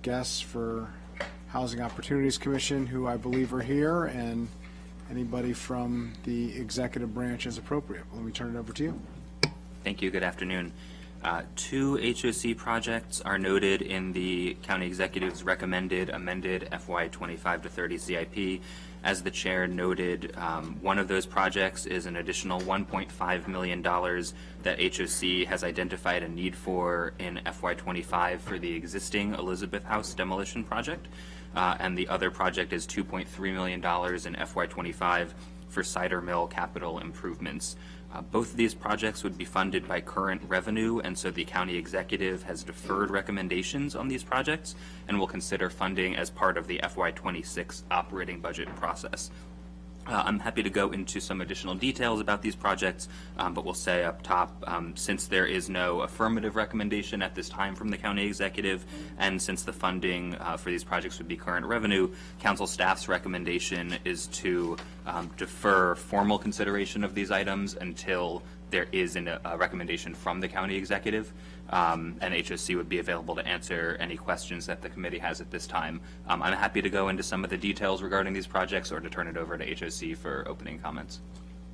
guests for Housing Opportunities Commission who I believe are here, and anybody from the executive branch as appropriate. Let me turn it over to you. Thank you. Good afternoon. Two HOC projects are noted in the County Executive's recommended amended FY 25 to 30 CIP. As the chair noted, one of those projects is an additional $1.5 million that HOC has identified a need for in FY 25 for the existing Elizabeth House demolition project. And the other project is $2.3 million in FY 25 for cider mill capital improvements. Both of these projects would be funded by current revenue, and so the county executive has deferred recommendations on these projects and will consider funding as part of the FY 26 operating budget process. I'm happy to go into some additional details about these projects, but we'll say up top, since there is no affirmative recommendation at this time from the county executive, and since the funding for these projects would be current revenue, council staff's recommendation is to defer formal consideration of these items until there is a recommendation from the county executive, and HOC would be available to answer any questions that the committee has at this time. I'm happy to go into some of the details regarding these projects or to turn it over to HOC for opening comments.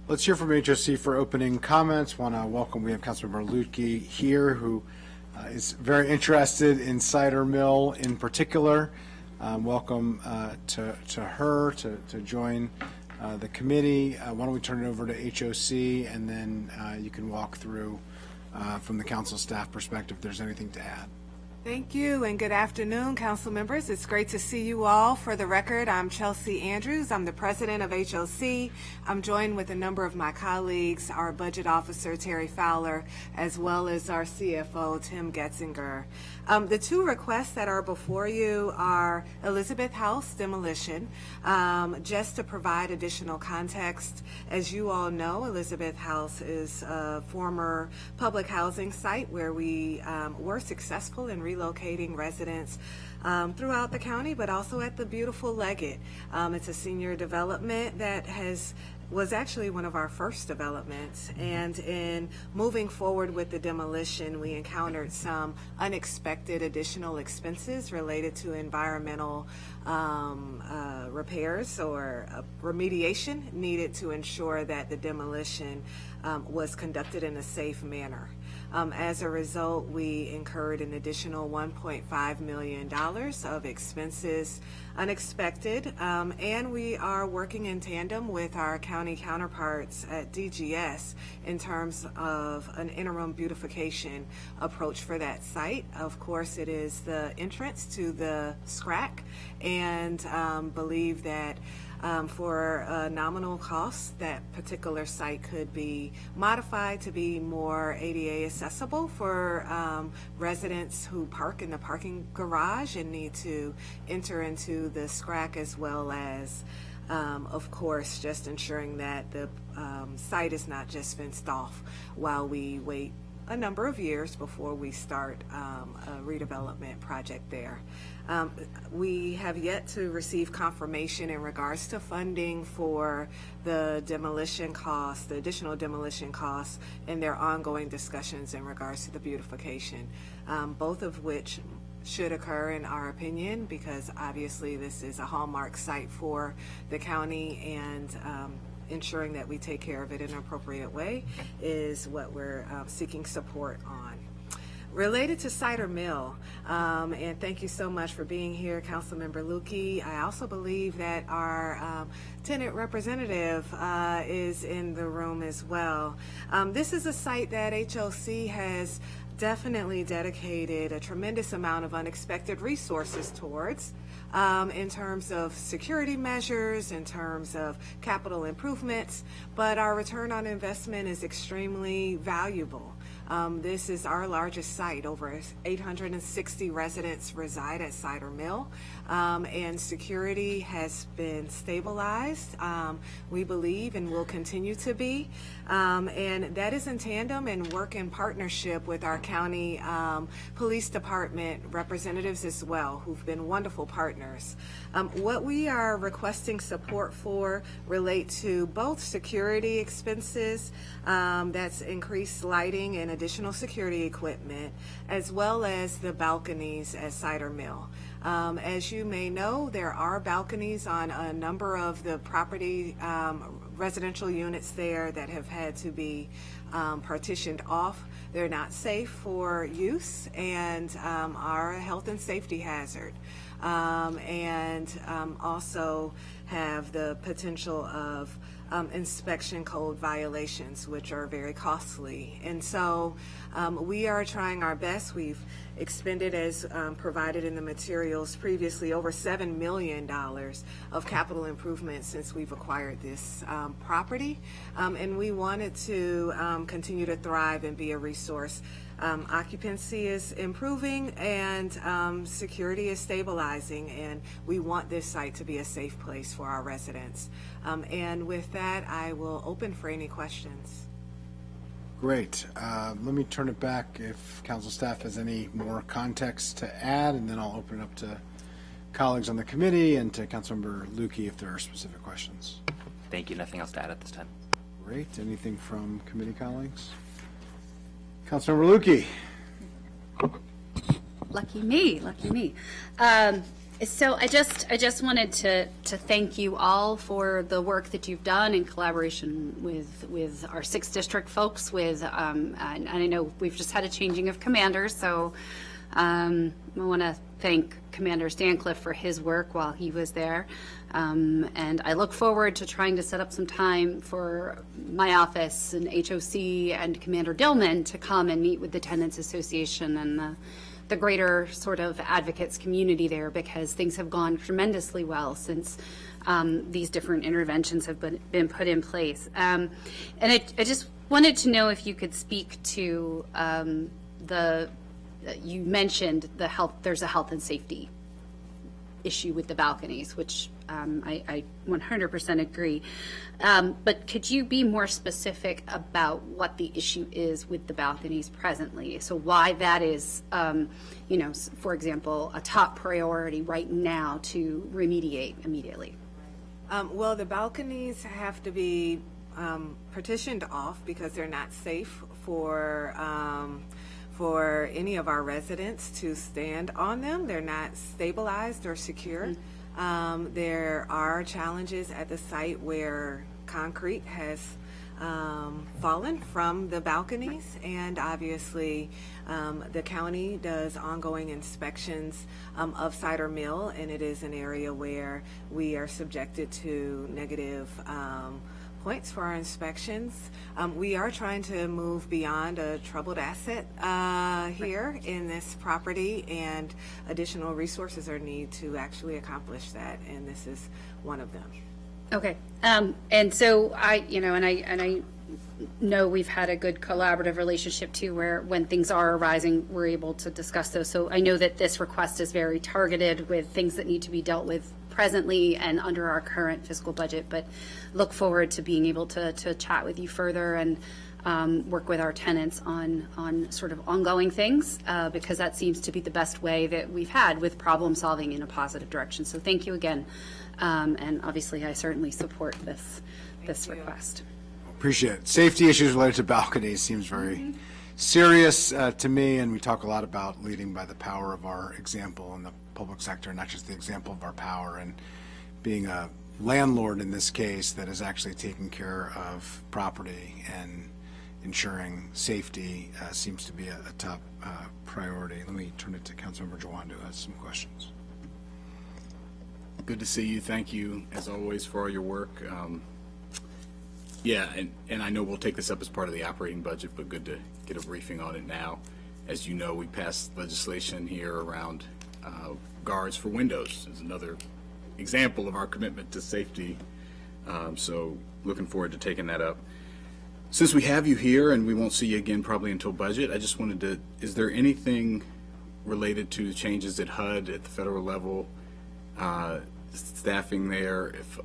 Let's hear from HOC for opening comments. Want to welcome, we have Councilmember Lutke here, who is very interested in cider mill in particular. Welcome to her to join the committee. Why don't we turn it over to HOC, and then you can walk through from the council staff perspective if there's anything to add. Thank you, and good afternoon, council members. It's great to see you all. For the record, I'm Chelsea Andrews. I'm the president of HOC. I'm joined with a number of my colleagues, our budget officer, Terry Fowler, as well as our CFO, Tim Getzinger. The two requests that are before you are Elizabeth House demolition. Just to provide additional context, as you all know, Elizabeth House is a former public housing site where we were successful in relocating residents throughout the county, but also at the beautiful Leggett. It's a senior development that was actually one of our first developments, and in moving forward with the demolition, we encountered some unexpected additional expenses related to environmental repairs or remediation needed to ensure that the demolition was conducted in a safe manner. As a result, we incurred an additional $1.5 million of expenses unexpected, and we are working in tandem with our county counterparts at DGS in terms of an interim beautification approach for that site. Of course, it is the entrance to the SCRAC, and believe that for a nominal cost, that particular site could be modified to be more ADA accessible for residents who park in the parking garage and need to enter into the SCRAC, as well as of course, just ensuring that the site is not just fenced off while we wait a number of years before we start a redevelopment project there. We have yet to receive confirmation in regards to funding for the demolition costs, the additional demolition costs, and their ongoing discussions in regards to the beautification, both of which should occur in our opinion, because obviously this is a hallmark site for the county, and ensuring that we take care of it in an appropriate way is what we're seeking support on. Related to cider mill, and thank you so much for being here, Councilmember Lukey. I also believe that our tenant representative is in the room as well. This is a site that HOC has definitely dedicated a tremendous amount of unexpected resources towards, in terms of security measures, in terms of capital improvements, but our return on investment is extremely valuable. This is our largest site. Over 860 residents reside at Cider Mill, and security has been stabilized, we believe, and will continue to be. And that is in tandem and work in partnership with our county police department representatives as well, who've been wonderful partners. What we are requesting support for relate to both security expenses, that's increased lighting and additional security equipment, as well as the balconies at Cider Mill. As you may know, there are balconies on a number of the property residential units there that have had to be partitioned off. They're not safe for use and are a health and safety hazard, and also have the potential of inspection code violations, which are very costly. And so we are trying our best. We've expended, as provided in the materials previously, over $7 million of capital improvements since we've acquired this property. And we wanted to continue to thrive and be a resource. Occupancy is improving and security is stabilizing, and we want this site to be a safe place for our residents. And with that, I will open for any questions. Great. Let me turn it back if council staff has any more context to add, and then I'll open it up to colleagues on the committee and to Councilmember Lukey if there are specific questions. Thank you. Nothing else to add at this time. Great. Anything from committee colleagues? Councilmember Lukey. Lucky me, lucky me. So I just wanted to thank you all for the work that you've done in collaboration with our 6th district folks. And I know we've just had a changing of commanders, so I want to thank Commander Stancliffe for his work while he was there. And I look forward to trying to set up some time for my office and HOC and Commander Dillman to come and meet with the Tenants Association and the greater sort of advocates community there, because things have gone tremendously well since these different interventions have been put in place. And I just wanted to know if you could speak to you mentioned there's a health and safety issue with the balconies, which I 100% agree. But could you be more specific about what the issue is with the balconies presently? So why that is, for example, a top priority right now to remediate immediately? Well, the balconies have to be partitioned off because they're not safe for any of our residents to stand on them. They're not stabilized or secure. There are challenges at the site where concrete has fallen from the balconies, and obviously the county does ongoing inspections of Cider Mill, and it is an area where we are subjected to negative points for our inspections. We are trying to move beyond a troubled asset here in this property, and additional resources are needed to actually accomplish that, and this is one of them. Okay, and so I know we've had a good collaborative relationship too, where when things are arising, we're able to discuss those. So I know that this request is very targeted with things that need to be dealt with presently and under our current fiscal budget, but look forward to being able to chat with you further and work with our tenants on sort of ongoing things, because that seems to be the best way that we've had with problem solving in a positive direction. So thank you again. And obviously I certainly support this request. Appreciate it. Safety issues related to balconies seems very serious to me, and we talk a lot about leading by the power of our example in the public sector, not just the example of our power, and being a landlord in this case that is actually taking care of property and ensuring safety seems to be a top priority. Let me turn it to Councilmember Jawando, who has some questions. Good to see you. Thank you, as always, for all your work. Yeah, and I know we'll take this up as part of the operating budget, but good to get a briefing on it now. As you know, we passed legislation here around guards for windows. It's another example of our commitment to safety. So looking forward to taking that up. Since we have you here and we won't see you again probably until budget, I just wanted to, is there anything related to changes at HUD at the federal level, staffing there, if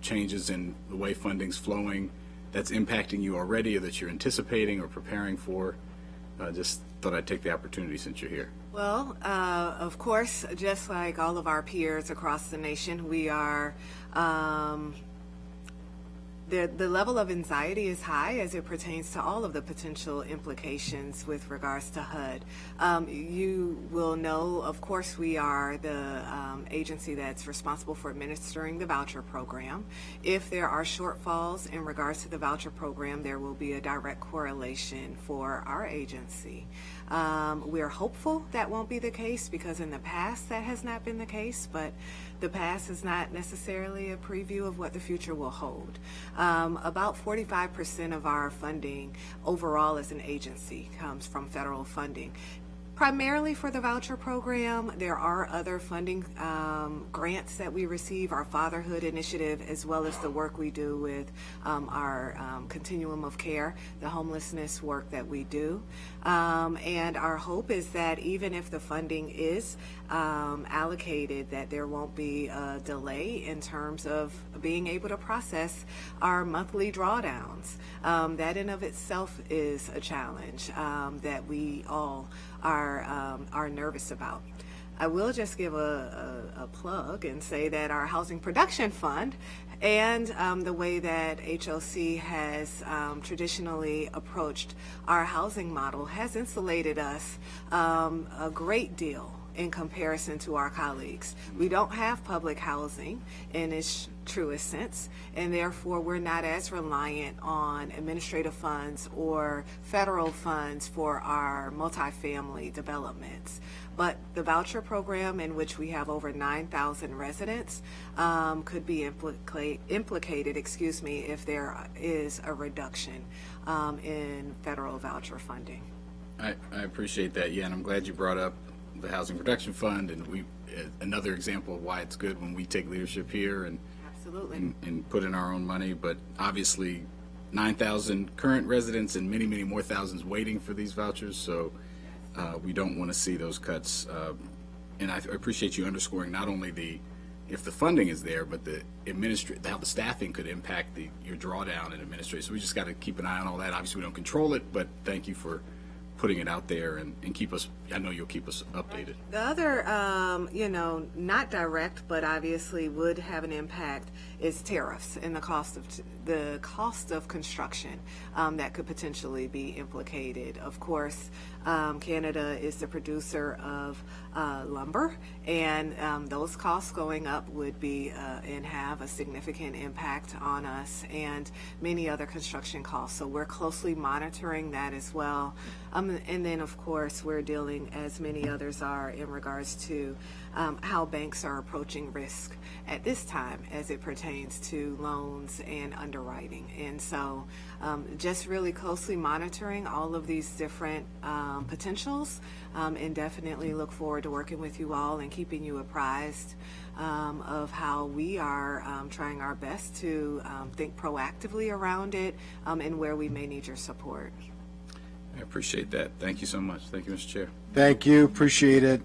changes in the way funding's flowing that's impacting you already or that you're anticipating or preparing for? Just thought I'd take the opportunity since you're here. Well, of course, just like all of our peers across the nation, we are, the level of anxiety is high as it pertains to all of the potential implications with regards to HUD. You will know, of course, we are the agency that's responsible for administering the voucher program. If there are shortfalls in regards to the voucher program, there will be a direct correlation for our agency. We're hopeful that won't be the case because in the past that has not been the case, but the past is not necessarily a preview of what the future will hold. About 45% of our funding overall as an agency comes from federal funding. Primarily for the voucher program. There are other funding grants that we receive, our fatherhood initiative, as well as the work we do with our continuum of care, the homelessness work that we do. And our hope is that even if the funding is allocated, that there won't be a delay in terms of being able to process our monthly drawdowns. That in of itself is a challenge that we all are nervous about. I will just give a plug and say that our Housing Production Fund and the way that HOC has traditionally approached our housing model has insulated us a great deal in comparison to our colleagues. We don't have public housing in its truest sense, and therefore we're not as reliant on administrative funds or federal funds for our multifamily developments. But the voucher program, in which we have over 9,000 residents, could be implicated, if there is a reduction in federal voucher funding. I appreciate that, yeah, and I'm glad you brought up the Housing Production Fund, and another example of why it's good when we take leadership here and Absolutely. and put in our own money. But obviously, 9,000 current residents and many, many more thousands waiting for these vouchers. So we don't want to see those cuts. And I appreciate you underscoring not only if the funding is there, but how the staffing could impact your drawdown and administration. So we just got to keep an eye on all that. Obviously, we don't control it, but thank you for putting it out there and keep us, I know you'll keep us updated. The other, not direct, but obviously would have an impact is tariffs and the cost of construction that could potentially be implicated. Of course, Canada is the producer of lumber, and those costs going up would be and have a significant impact on us and many other construction costs. So we're closely monitoring that as well. And then, of course, we're dealing, as many others are, in regards to how banks are approaching risk at this time as it pertains to loans and underwriting. And so just really closely monitoring all of these different potentials, and definitely look forward to working with you all and keeping you apprised of how we are trying our best to think proactively around it and where we may need your support. I appreciate that. Thank you so much. Thank you, Mr. Chair. Thank you, appreciate it.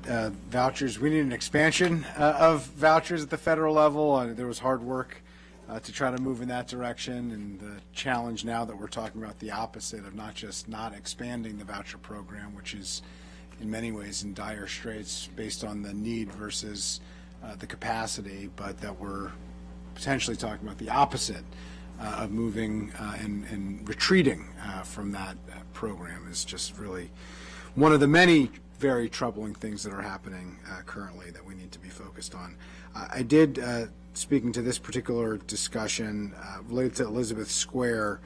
Vouchers, we need an expansion of vouchers at the federal level. There was hard work to try to move in that direction, and the challenge now that we're talking about the opposite of not just not expanding the voucher program, which is in many ways in dire straits based on the need versus the capacity, but that we're potentially talking about the opposite of moving and retreating from that program is just really one of the many very troubling things that are happening currently that we need to be focused on. I did, speaking to this particular discussion related to Elizabeth Square,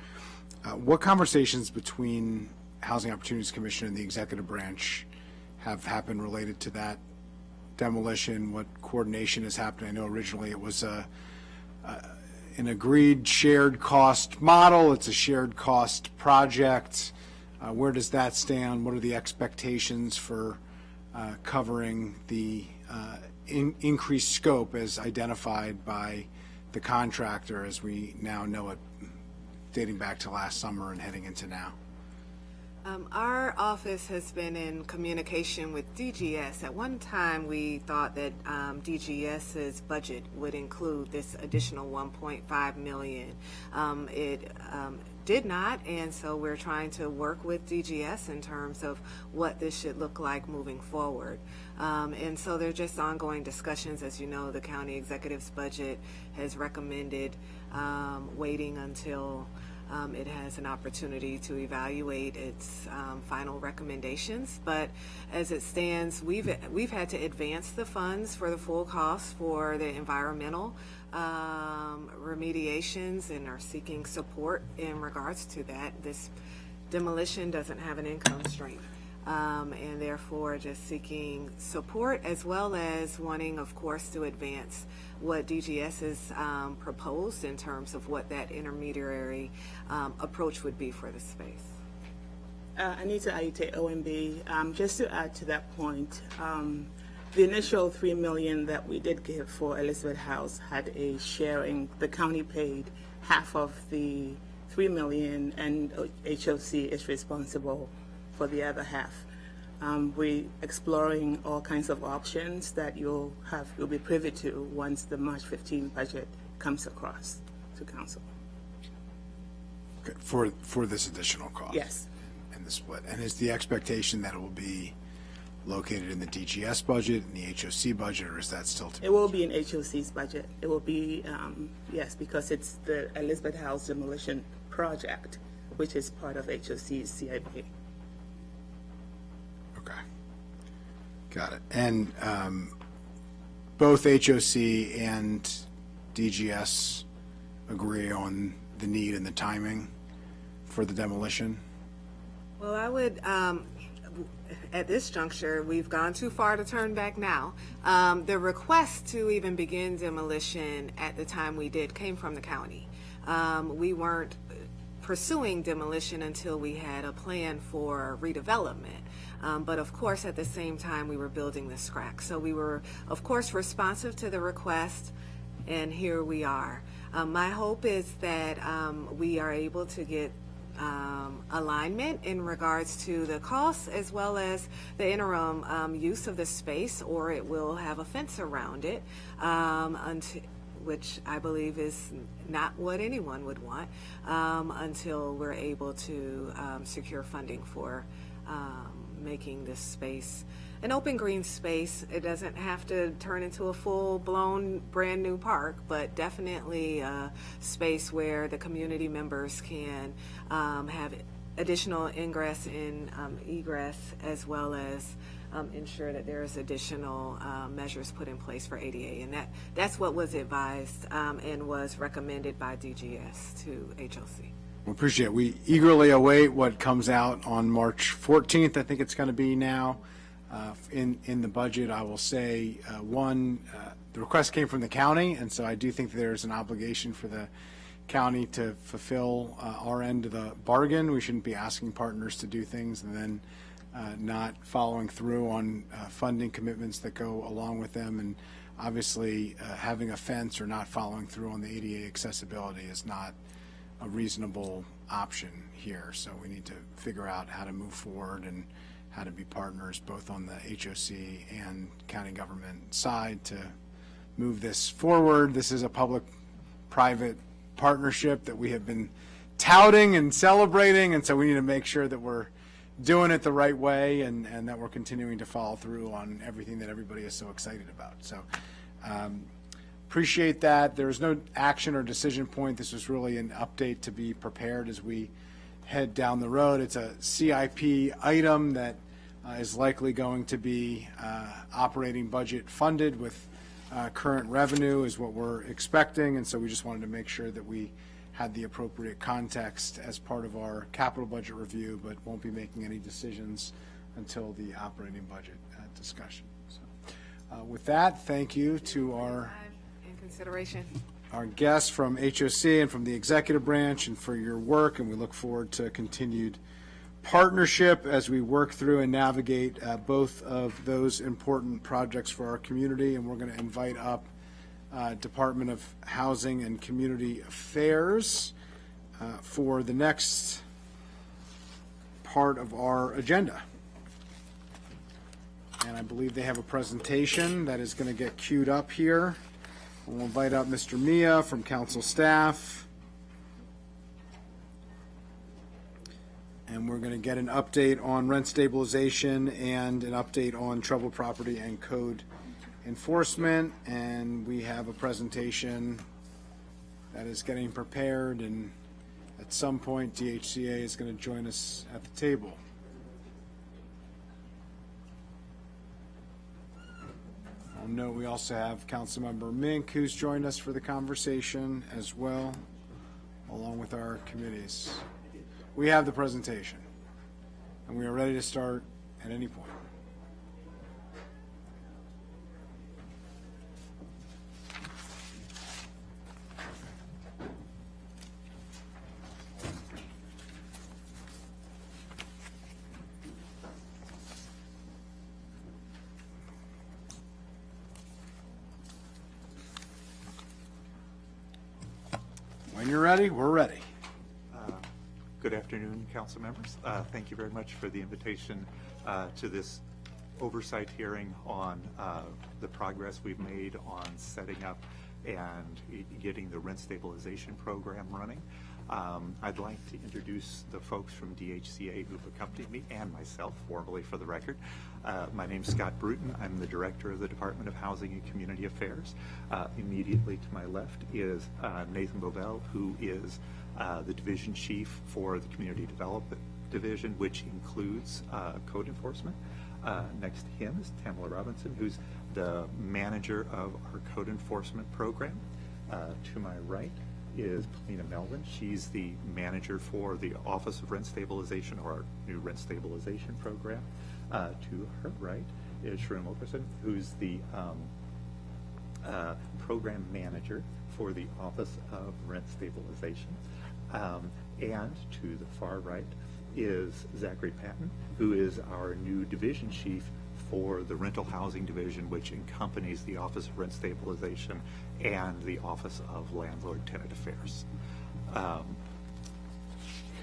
what conversations between Housing Opportunities Commission and the executive branch have happened related to that demolition? What coordination is happening? I know originally it was an agreed shared cost model. It's a shared cost project. Where does that stand? What are the expectations for covering the increased scope as identified by the contractor, as we now know it, dating back to last summer and heading into now? Our office has been in communication with DGS. At one time, we thought that DGS's budget would include this additional $1.5 million. did not, and so we're trying to work with DGS in terms of what this should look like moving forward. And so there are just ongoing discussions. As you know, the county executive's budget has recommended waiting until it has an opportunity to evaluate its final recommendations. But as it stands, we've had to advance the funds for the full cost for the environmental remediations and are seeking support in regards to that. This demolition doesn't have an income stream. And therefore just seeking support, as well as wanting, of course, to advance what DGS has proposed in terms of what that intermediary approach would be for the space. Anita Aite, OMB. Just to add to that point, the initial $3 million that we did give for Elizabeth House had a sharing. The county paid half of the $3 million, and HOC is responsible for the other half. We're exploring all kinds of options that you'll be privy to once the March 15 budget comes across to council. Okay, for this additional cost? Yes. And the split. And is the expectation that it will be located in the DGS budget, in the HOC budget, or is that still to be? It will be in HOC's budget. It will be, yes, because it's the Elizabeth House demolition project, which is part of HOC's CIP. Okay. Got it. And both HOC and DGS agree on the need and the timing for the demolition? Well, I would, at this juncture, we've gone too far to turn back now. The request to even begin demolition at the time we did came from the county. We weren't pursuing demolition until we had a plan for redevelopment. But of course, at the same time, we were building this crack. So we were, of course, responsive to the request, and here we are. My hope is that we are able to get alignment in regards to the costs, as well as the interim use of the space, or it will have a fence around it, which I believe is not what anyone would want, until we're able to secure funding for making this space an open green space. It doesn't have to turn into a full-blown brand new park, but definitely a space where the community members can have additional ingress and egress, as well as ensure that there's additional measures put in place for ADA. And that's what was advised and was recommended by DGS to HOC. We appreciate it. We eagerly await what comes out on March 14th. I think it's going to be now. In the budget, I will say, the request came from the county, and so I do think there's an obligation for the county to fulfill our end of the bargain. We shouldn't be asking partners to do things and then not following through on funding commitments that go along with them. And obviously, having a fence or not following through on the ADA accessibility is not a reasonable option here. So we need to figure out how to move forward and how to be partners both on the HOC and county government side to move this forward. This is a public-private partnership that we have been touting and celebrating, and so we need to make sure that we're doing it the right way and that we're continuing to follow through on everything that everybody is so excited about. So appreciate that. There was no action or decision point. This was really an update to be prepared as we head down the road. It's a CIP item that is likely going to be operating budget funded with current revenue is what we're expecting, and so we just wanted to make sure that we had the appropriate context as part of our capital budget review, but won't be making any decisions until the operating budget discussion. So, with that, thank you to our Consideration. Our guests from HOC and from the executive branch, and for your work, and we look forward to continued partnership as we work through and navigate both of those important projects for our community. And we're going to invite up Department of Housing and Community Affairs for the next part of our agenda. And I believe they have a presentation that is going to get queued up here. We'll invite up Mr. Mia from council staff. And we're going to get an update on rent stabilization and an update on troubled property and code enforcement. And we have a presentation that is getting prepared, and at some point DHCA is going to join us at the table. I'll note we also have Councilmember Mink, who's joined us for the conversation as well, along with our committees. We have the presentation, and we are ready to start at any point. When you're ready, we're ready. Good afternoon, council members. Thank you very much for the invitation to this oversight hearing on the progress we've made on setting up and getting the rent stabilization program running. I'd like to introduce the folks from DHCA who've accompanied me and myself formally for the record. My name's Scott Bruton. I'm the Director of the Department of Housing and Community Affairs. Immediately to my left is Nathan Bovell, who is the Division Chief for the Community Development Division, which includes code enforcement. Next to him is Tamala Robinson, who's the manager of our code enforcement program. To my right is Polina Melvin. She's the manager for the Office of Rent Stabilization, or our new rent stabilization program. To her right is Sharon Wilkerson, who's the program manager for the Office of Rent Stabilization. And to the far right is Zachary Patton, who is our new division chief for the rental housing division, which accompanies the Office of Rent Stabilization and the Office of Landlord-Tenant Affairs.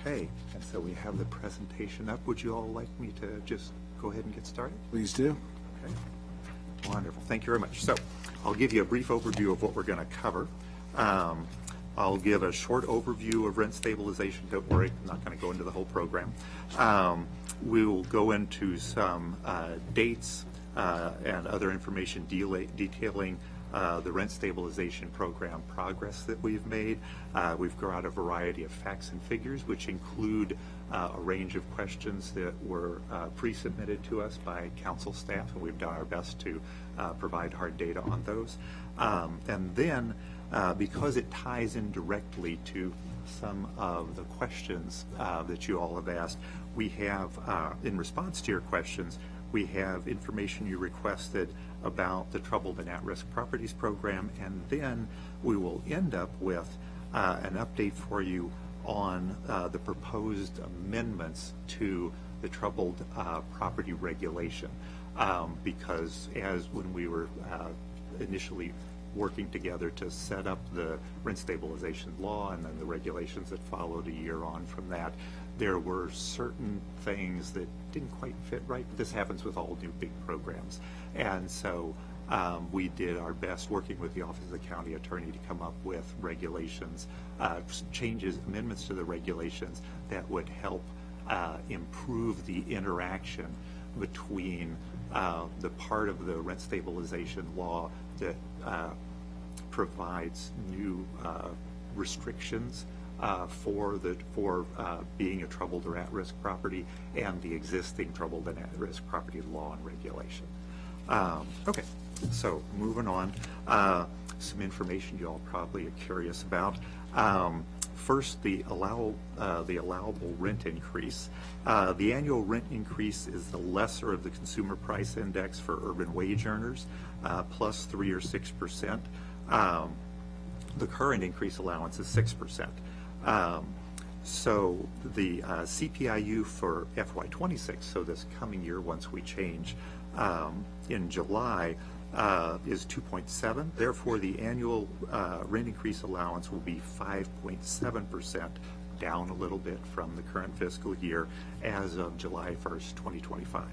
Okay, and so we have the presentation up. Would you all like me to just go ahead and get started? Please do. Okay, wonderful. Thank you very much. So I'll give you a brief overview of what we're going to cover. I'll give a short overview of rent stabilization. Don't worry, I'm not going to go into the whole program. We will go into some dates and other information detailing the rent stabilization program progress that we've made. We've got a variety of facts and figures, which include a range of questions that were pre-submitted to us by council staff, and we've done our best to provide hard data on those. And then, because it ties in directly to some of the questions that you all have asked, we have, in response to your questions, we have information you requested about the Troubled and At-Risk Properties Program, and then we will end up with an update for you on the proposed amendments to the Troubled Property Regulation. Because when we were initially working together to set up the rent stabilization law and then the regulations that followed a year on from that, there were certain things that didn't quite fit right. This happens with all new big programs. And so we did our best working with the Office of the County Attorney to come up with regulations, changes, amendments to the regulations that would help improve the interaction between the part of the rent stabilization law that provides new restrictions for being a troubled or at-risk property and the existing troubled and at-risk property law and regulation. Okay, so moving on, some information you all probably are curious about. First, the allowable rent increase. The annual rent increase is the lesser of the consumer price index for urban wage earners, plus 3 or 6%. The current increase allowance is 6%. So the CPIU for FY26, so this coming year once we change in July, is 2.7. Therefore, the annual rent increase allowance will be 5.7%, down a little bit from the current fiscal year as of July 1st, 2025.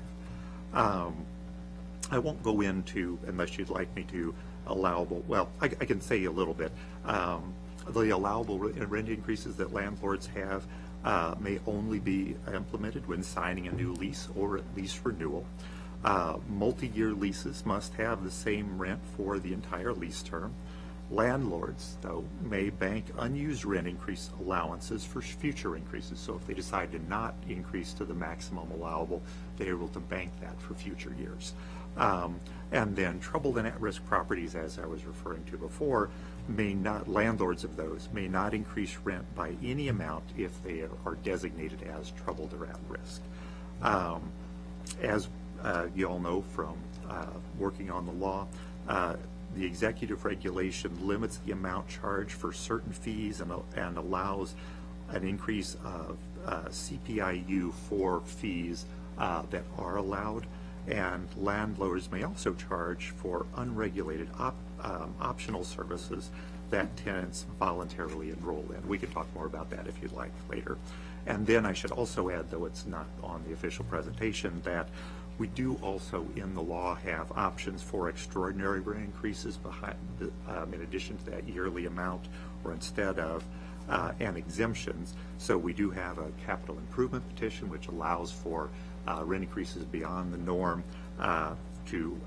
I won't go into, unless you'd like me to, allowable, well, I can say a little bit. The allowable rent increases that landlords have may only be implemented when signing a new lease or lease renewal. Multi-year leases must have the same rent for the entire lease term. Landlords, though, may bank unused rent increase allowances for future increases. So if they decide to not increase to the maximum allowable, they're able to bank that for future years. And then troubled and at-risk properties, as I was referring to before, landlords of those may not increase rent by any amount if they are designated as troubled or at risk. As you all know from working on the law, the executive regulation limits the amount charged for certain fees and allows an increase of CPIU for fees that are allowed. And landlords may also charge for unregulated optional services that tenants voluntarily enroll in. We can talk more about that if you'd like later. And then I should also add, though it's not on the official presentation, that we do also in the law have options for extraordinary rent increases in addition to that yearly amount or instead of, and exemptions. So we do have a capital improvement petition which allows for rent increases beyond the norm to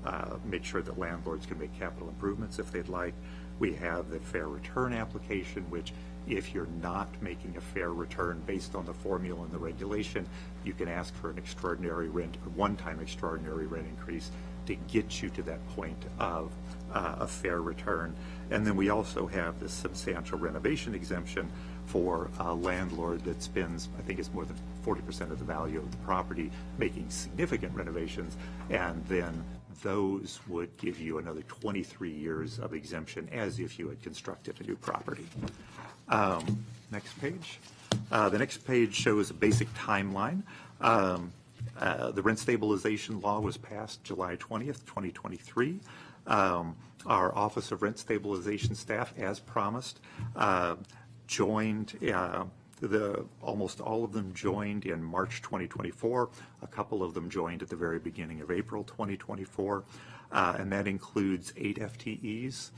make sure that landlords can make capital improvements if they'd like. We have the fair return application, which if you're not making a fair return based on the formula and the regulation, you can ask for an extraordinary rent, a one-time extraordinary rent increase to get you to that point of a fair return. And then we also have this substantial renovation exemption for a landlord that spends, I think it's more than 40% of the value of the property making significant renovations, and then those would give you another 23 years of exemption as if you had constructed a new property. Next page. The next page shows a basic timeline. The rent stabilization law was passed July 20th, 2023. Our Office of Rent Stabilization staff, as promised, joined, almost all of them joined in March 2024. A couple of them joined at the very beginning of April 2024. And that includes 8 FTEs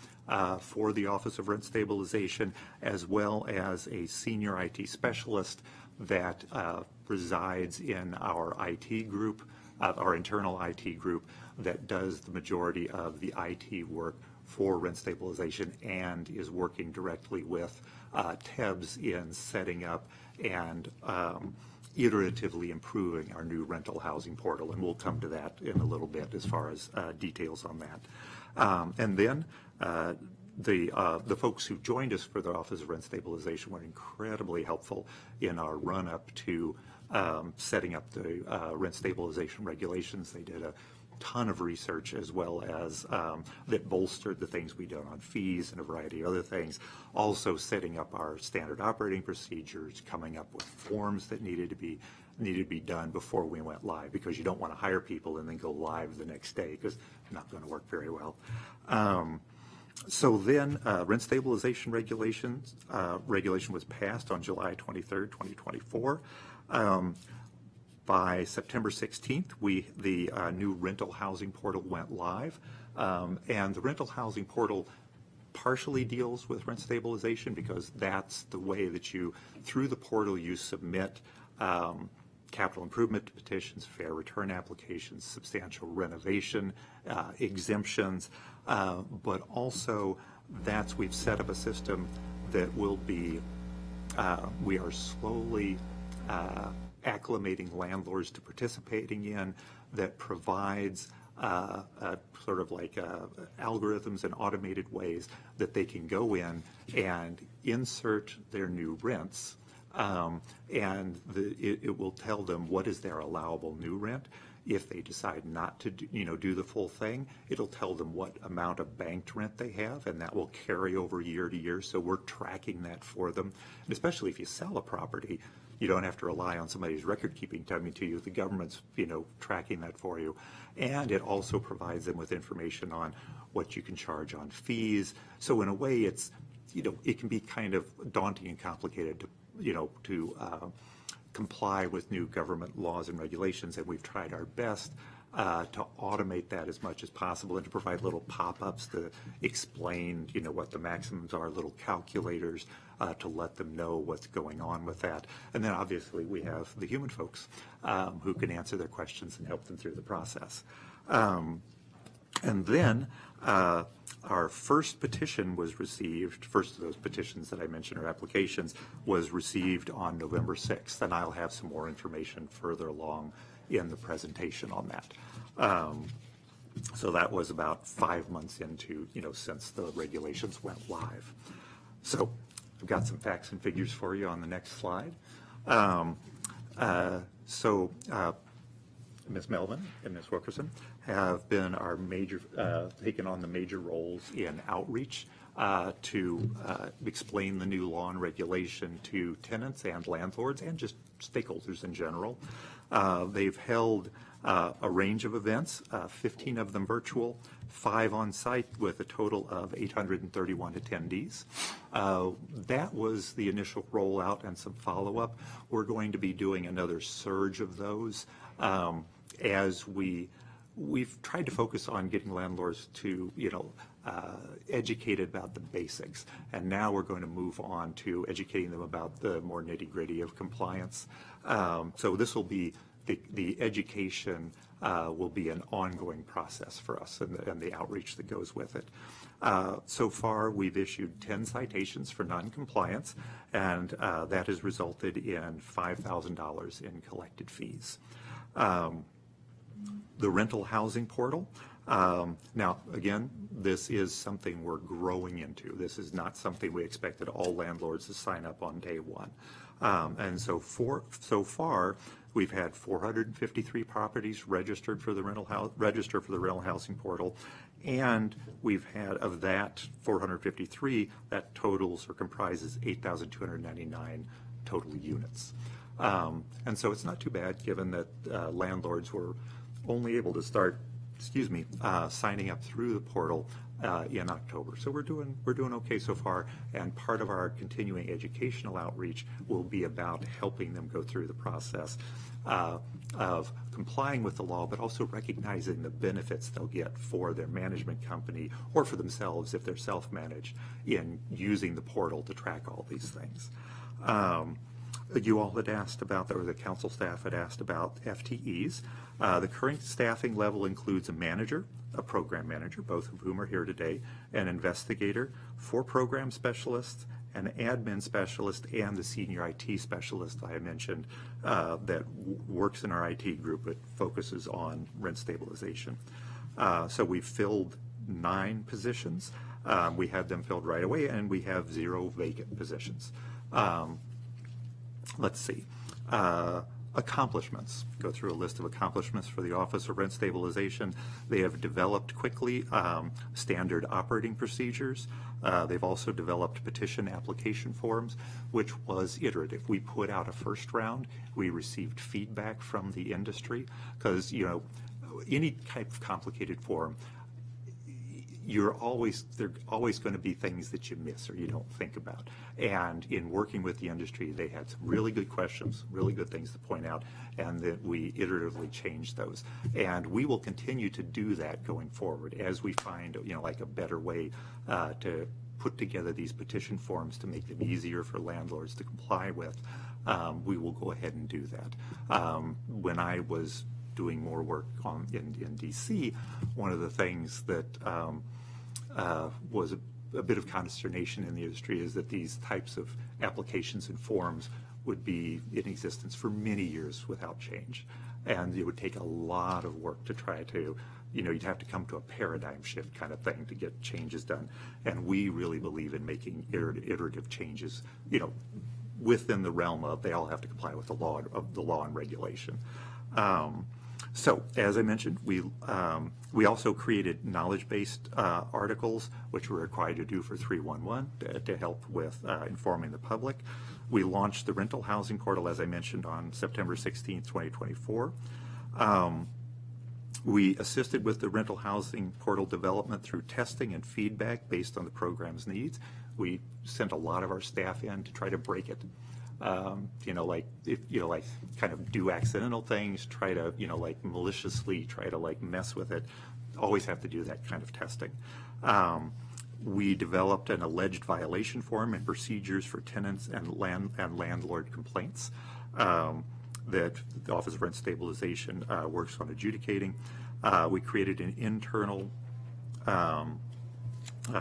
for the Office of Rent Stabilization, as well as a senior IT specialist that resides in our IT group, our internal IT group that does the majority of the IT work for rent stabilization and is working directly with TEBS in setting up and iteratively improving our new rental housing portal, and we'll come to that in a little bit as far as details on that. And then the folks who joined us for the Office of Rent Stabilization were incredibly helpful in our run-up to setting up the rent stabilization regulations. They did a ton of research as well as that bolstered the things we did on fees and a variety of other things. Also setting up our standard operating procedures, coming up with forms that needed to be done before we went live, because you don't want to hire people and then go live the next day, because it's not going to work very well. So then rent stabilization regulation was passed on July 23rd, 2024. By September 16th, the new rental housing portal went live, and the rental housing portal partially deals with rent stabilization because that's the way that through the portal, you submit capital improvement petitions, fair return applications, substantial renovation exemptions, but also we've set up a system that will be, we are slowly acclimating landlords to participating in, that provides sort of like algorithms and automated ways that they can go in and insert their new rents, and it will tell them what is their allowable new rent. If they decide not to do the full thing, it'll tell them what amount of banked rent they have, and that will carry over year to year. So we're tracking that for them. And especially if you sell a property, you don't have to rely on somebody's record keeping coming to you. The government's tracking that for you. And it also provides them with information on what you can charge on fees. So in a way, it's it can be kind of daunting and complicated to comply with new government laws and regulations, and we've tried our best to automate that as much as possible and to provide little pop-ups to explain, what the maximums are, little calculators to let them know what's going on with that. And then obviously we have the human folks who can answer their questions and help them through the process. And then our first petition was received, first of those petitions that I mentioned, or applications, was received on November 6th, and I'll have some more information further along in the presentation on that. So that was about 5 months into, since the regulations went live. So I've got some facts and figures for you on the next slide. Ms. Melvin and Ms. Wilkerson have been our taken on the major roles in outreach to explain the new law and regulation to tenants and landlords and just stakeholders in general. They've held a range of events, 15 of them virtual, 5 on site, with a total of 831 attendees. That was the initial rollout and some follow-up. We're going to be doing another surge of those as we've tried to focus on getting landlords to, educated about the basics. And now we're going to move on to educating them about the more nitty-gritty of compliance. So this will be, the education will be an ongoing process for us, and the outreach that goes with it. So far, we've issued 10 citations for noncompliance, and that has resulted in $5,000 in collected fees. The rental housing portal. Now, again, this is something we're growing into. This is not something we expected all landlords to sign up on day one. And so far, we've had 453 properties registered for the rental housing portal, and we've had, of that 453, that totals or comprises 8,299 total units. And so it's not too bad, given that landlords were only able to start, signing up through the portal in October. So we're doing okay so far, and part of our continuing educational outreach will be about helping them go through the process of complying with the law, but also recognizing the benefits they'll get for their management company or for themselves if they're self-managed in using the portal to track all these things. You all had asked about, or the council staff had asked about FTEs. The current staffing level includes a manager, a program manager, both of whom are here today, an investigator, 4 program specialists, an admin specialist, and the senior IT specialist I mentioned that works in our IT group but focuses on rent stabilization. So we've filled 9 positions. We had them filled right away, and we have 0 vacant positions. Let's see. Accomplishments. Go through a list of accomplishments for the Office of Rent Stabilization. They have developed quickly standard operating procedures. They've also developed petition application forms, which was iterative. We put out a first round. We received feedback from the industry because, any type of complicated form, there are always going to be things that you miss or you don't think about. And in working with the industry, they had some really good questions, really good things to point out, and that we iteratively changed those. And we will continue to do that going forward as we find, like a better way to put together these petition forms to make them easier for landlords to comply with. We will go ahead and do that. When I was doing more work in DC, one of the things that was a bit of consternation in the industry is that these types of applications and forms would be in existence for many years without change. And it would take a lot of work to try to, you'd have to come to a paradigm shift kind of thing to get changes done. And we really believe in making iterative changes, within the realm of they all have to comply with the law and regulation. So, as I mentioned, we also created knowledge-based articles, which we're required to do for 311 to help with informing the public. We launched the rental housing portal, as I mentioned, on September 16th, 2024. We assisted with the rental housing portal development through testing and feedback based on the program's needs. We sent a lot of our staff in to try to break it. Like if like kind of do accidental things, try to like maliciously try to like mess with it. Always have to do that kind of testing. We developed an alleged violation form and procedures for tenants and landlord complaints that the Office of Rent Stabilization works on adjudicating. We created an internal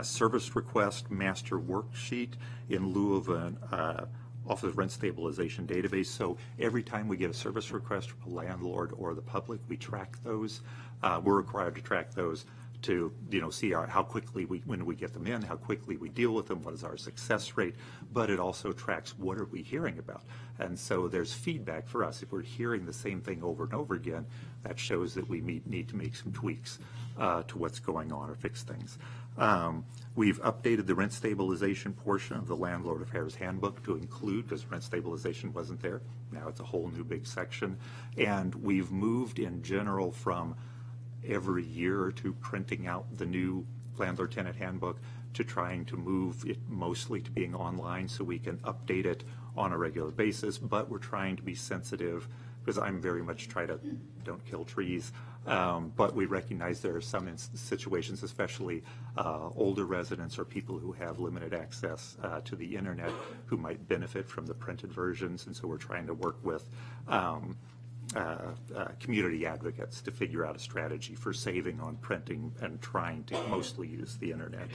service request master worksheet in lieu of an Office of Rent Stabilization database. So every time we get a service request from a landlord or the public, we track those. We're required to track those to see how quickly when we get them in, how quickly we deal with them, what is our success rate, but it also tracks what are we hearing about. And so there's feedback for us. If we're hearing the same thing over and over again, that shows that we need to make some tweaks to what's going on or fix things. We've updated the rent stabilization portion of the Landlord Affairs Handbook to include, because rent stabilization wasn't there, now it's a whole new big section. And we've moved in general from every year or two printing out the new landlord-tenant handbook to trying to move it mostly to being online so we can update it on a regular basis. But we're trying to be sensitive, because I'm very much try to don't kill trees. But we recognize there are some situations, especially older residents or people who have limited access to the internet who might benefit from the printed versions. And so we're trying to work with community advocates to figure out a strategy for saving on printing and trying to mostly use the internet.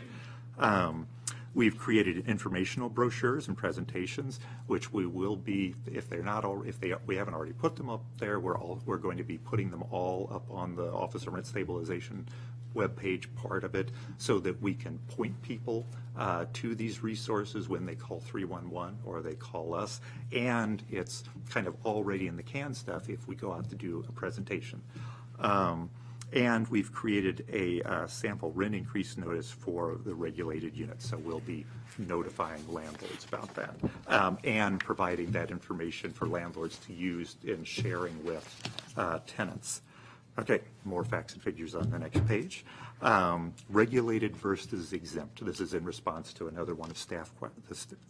We've created informational brochures and presentations, which we will be, if they're not all, we haven't already put them up there, we're going to be putting them all up on the Office of Rent Stabilization webpage part of it, so that we can point people to these resources when they call 311 or they call us, and it's kind of already in the can stuff if we go out to do a presentation. And we've created a sample rent increase notice for the regulated units, so we'll be notifying landlords about that and providing that information for landlords to use in sharing with tenants. Okay, more facts and figures on the next page. Regulated versus exempt. This is in response to another one of staff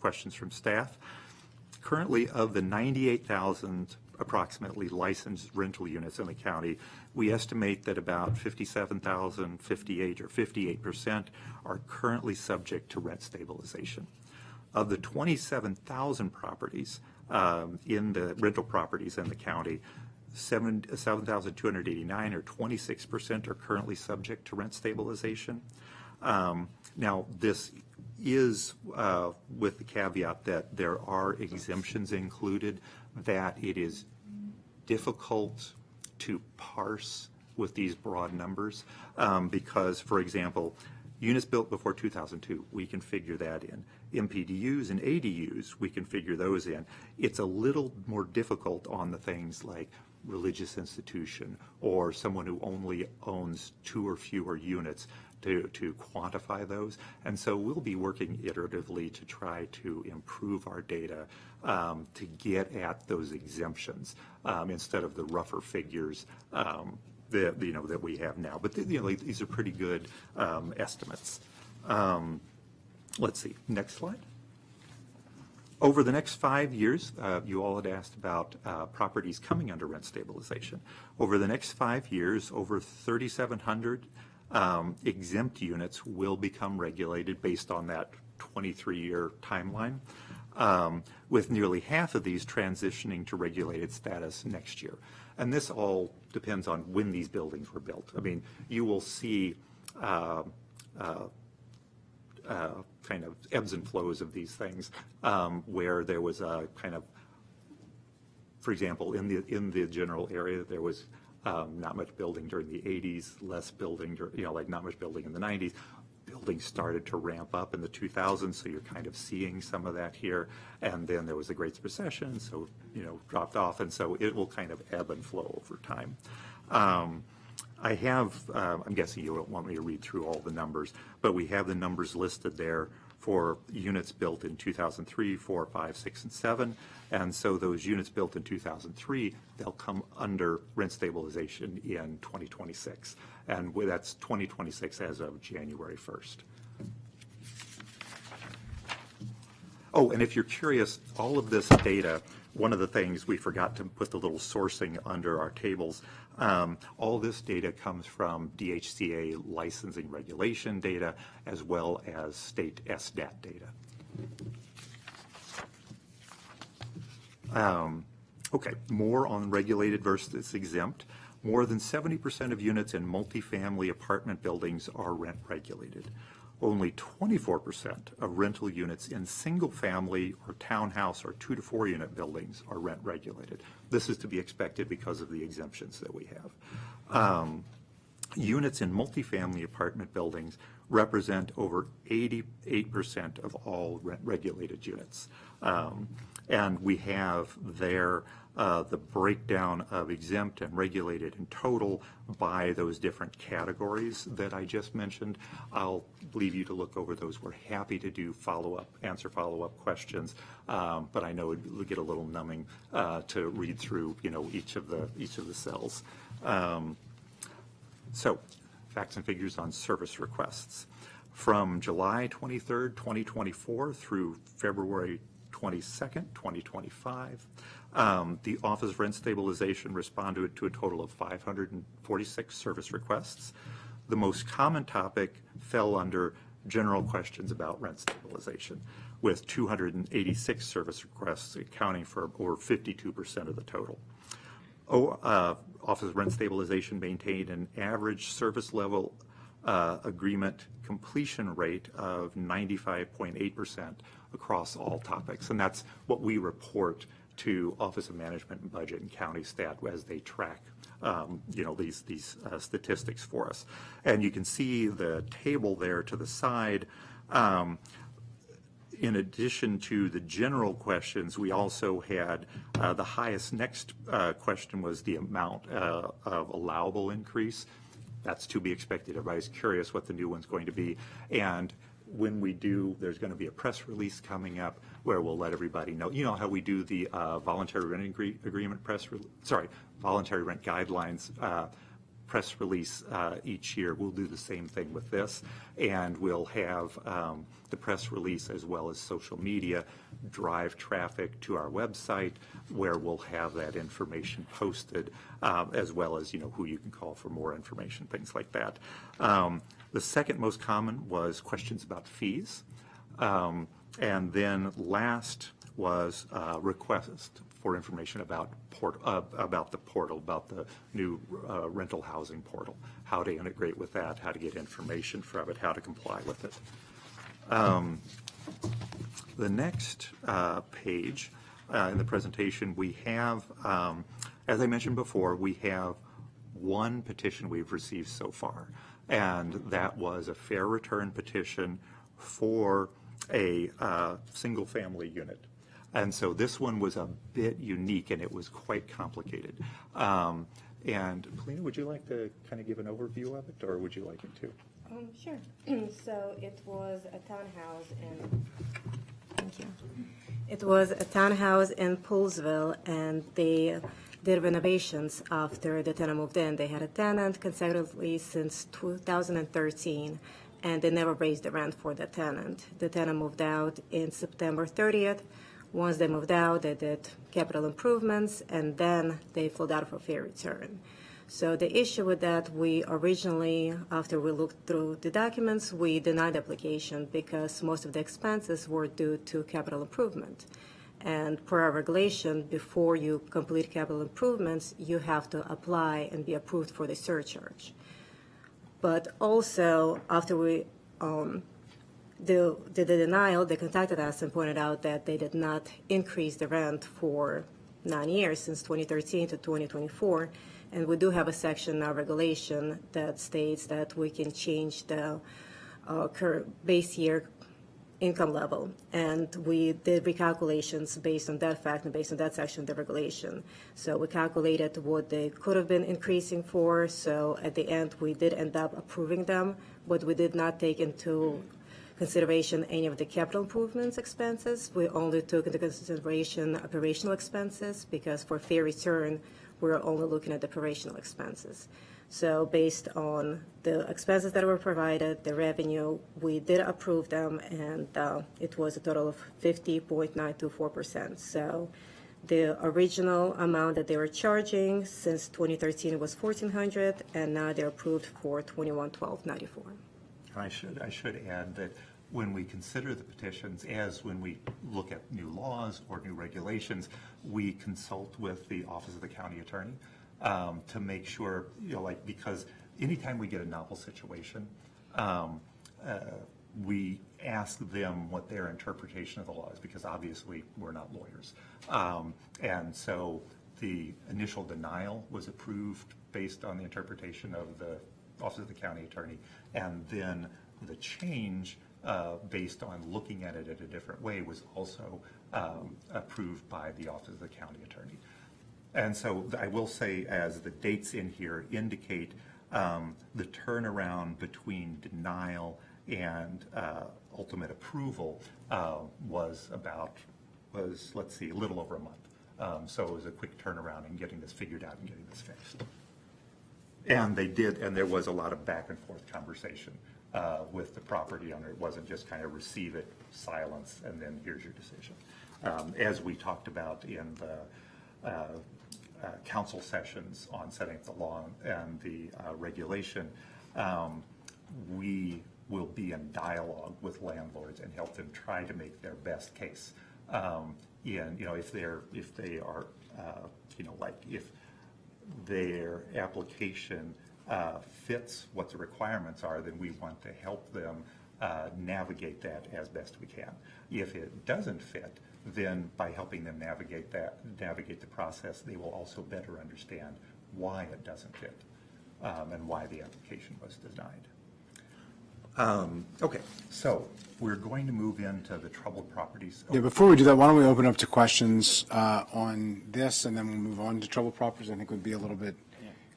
questions from staff. Currently, of the 98,000 approximately licensed rental units in the county, we estimate that about 57,058 or 58% are currently subject to rent stabilization. Of the 27,000 properties in the rental properties in the county, 7,289 or 26% are currently subject to rent stabilization. Now, this is with the caveat that there are exemptions included, that it is difficult to parse with these broad numbers because, for example, units built before 2002, we can figure that in. MPDUs and ADUs, we can figure those in. It's a little more difficult on the things like religious institution or someone who only owns 2 or fewer units to quantify those. And so we'll be working iteratively to try to improve our data to get at those exemptions instead of the rougher figures that we have now. But these are pretty good estimates. Let's see, next slide. Over the next 5 years, you all had asked about properties coming under rent stabilization. Over the next 5 years, over 3,700 exempt units will become regulated based on that 23-year timeline, with nearly half of these transitioning to regulated status next year. And this all depends on when these buildings were built. I mean, you will see kind of ebbs and flows of these things, where there was a kind of, for example, in the general area, there was not much building during the 80s, less building, like not much building in the 90s. Buildings started to ramp up in the 2000s, so you're kind of seeing some of that here. And then there was the Great Recession, so, dropped off, and so it will kind of ebb and flow over time. I have, I'm guessing you don't want me to read through all the numbers, but we have the numbers listed there for units built in 2003, 4, 5, 6, and 7. And so those units built in 2003, they'll come under rent stabilization in 2026. And that's 2026 as of January 1st. Oh, and if you're curious, all of this data, one of the things we forgot to put the little sourcing under our tables, all this data comes from DHCA licensing regulation data as well as state SDAT data. Okay, more on regulated versus exempt. More than 70% of units in multifamily apartment buildings are rent regulated. Only 24% of rental units in single-family or townhouse or 2 to 4 unit buildings are rent regulated. This is to be expected because of the exemptions that we have. Units in multifamily apartment buildings represent over 88% of all rent regulated units. And we have there the breakdown of exempt and regulated in total by those different categories that I just mentioned. I'll leave you to look over those. We're happy to do follow-up, answer follow-up questions, but I know it would get a little numbing to read through, each of the cells. So, facts and figures on service requests. From July 23rd, 2024 through February 22nd, 2025, the Office of Rent Stabilization responded to a total of 546 service requests. The most common topic fell under general questions about rent stabilization, with 286 service requests accounting for over 52% of the total. Office of Rent Stabilization maintained an average service level agreement completion rate of 95.8% across all topics. And that's what we report to Office of Management and Budget and county stat as they track these statistics for us. And you can see the table there to the side. In addition to the general questions, we also had the highest next question was the amount of allowable increase. That's to be expected. Everybody's curious what the new one's going to be. And when we do, there's going to be a press release coming up where we'll let everybody know. You know how we do the voluntary rent agreement voluntary rent guidelines press release each year. We'll do the same thing with this, and we'll have the press release as well as social media drive traffic to our website, where we'll have that information posted, as well as who you can call for more information, things like that. The second most common was questions about fees, and then last was requests for information about the portal, about the new rental housing portal, how to integrate with that, how to get information from it, how to comply with it. The next page in the presentation, we have, as I mentioned before, we have one petition we've received so far, and that was a fair return petition for a single-family unit. And so this one was a bit unique, and it was quite complicated. And Polina, would you like to kind of give an overview of it, or would you like me to? Sure. So it was a townhouse in. Thank you. It was a townhouse in Poolsville, and they did renovations after the tenant moved in. They had a tenant consecutively since 2013, and they never raised the rent for the tenant. The tenant moved out in September 30th. Once they moved out, they did capital improvements, and then they filled out for fair return. So the issue with that, we originally, after we looked through the documents, we denied the application because most of the expenses were due to capital improvement. And per our regulation, before you complete capital improvements, you have to apply and be approved for the surcharge. But also, after we did the denial, they contacted us and pointed out that they did not increase the rent for 9 years, since 2013 to 2024. And we do have a section in our regulation that states that we can change the base year income level. And we did recalculations based on that fact and based on that section of the regulation. So we calculated what they could have been increasing for. So at the end, we did end up approving them, but we did not take into consideration any of the capital improvements expenses. We only took into consideration operational expenses, because for fair return, we're only looking at the operational expenses. So based on the expenses that were provided, the revenue, we did approve them, and it was a total of 50.924%. So the original amount that they were charging since 2013 was $1,400, and now they're approved for $2,112.94. I should add that when we consider the petitions, as when we look at new laws or new regulations, we consult with the Office of the County Attorney to make sure, because anytime we get a novel situation, we ask them what their interpretation of the law is, because obviously we're not lawyers. And so the initial denial was approved based on the interpretation of the Office of the County Attorney, and then the change based on looking at it in a different way was also approved by the Office of the County Attorney. And so I will say, as the dates in here indicate, the turnaround between denial and ultimate approval was, let's see, a little over a month. So it was a quick turnaround in getting this figured out and getting this fixed. And they did, and there was a lot of back and forth conversation with the property owner. It wasn't just kind of receive it, silence, and then here's your decision. As we talked about in the council sessions on setting up the law and the regulation, we will be in dialogue with landlords and help them try to make their best case. If they are, if their application fits what the requirements are, then we want to help them navigate that as best we can. If it doesn't fit, then by helping them navigate the process, they will also better understand why it doesn't fit and why the application was denied. Okay, so we're going to move into the troubled properties. Yeah, before we do that, why don't we open up to questions on this, and then we'll move on to troubled properties. I think would be a little bit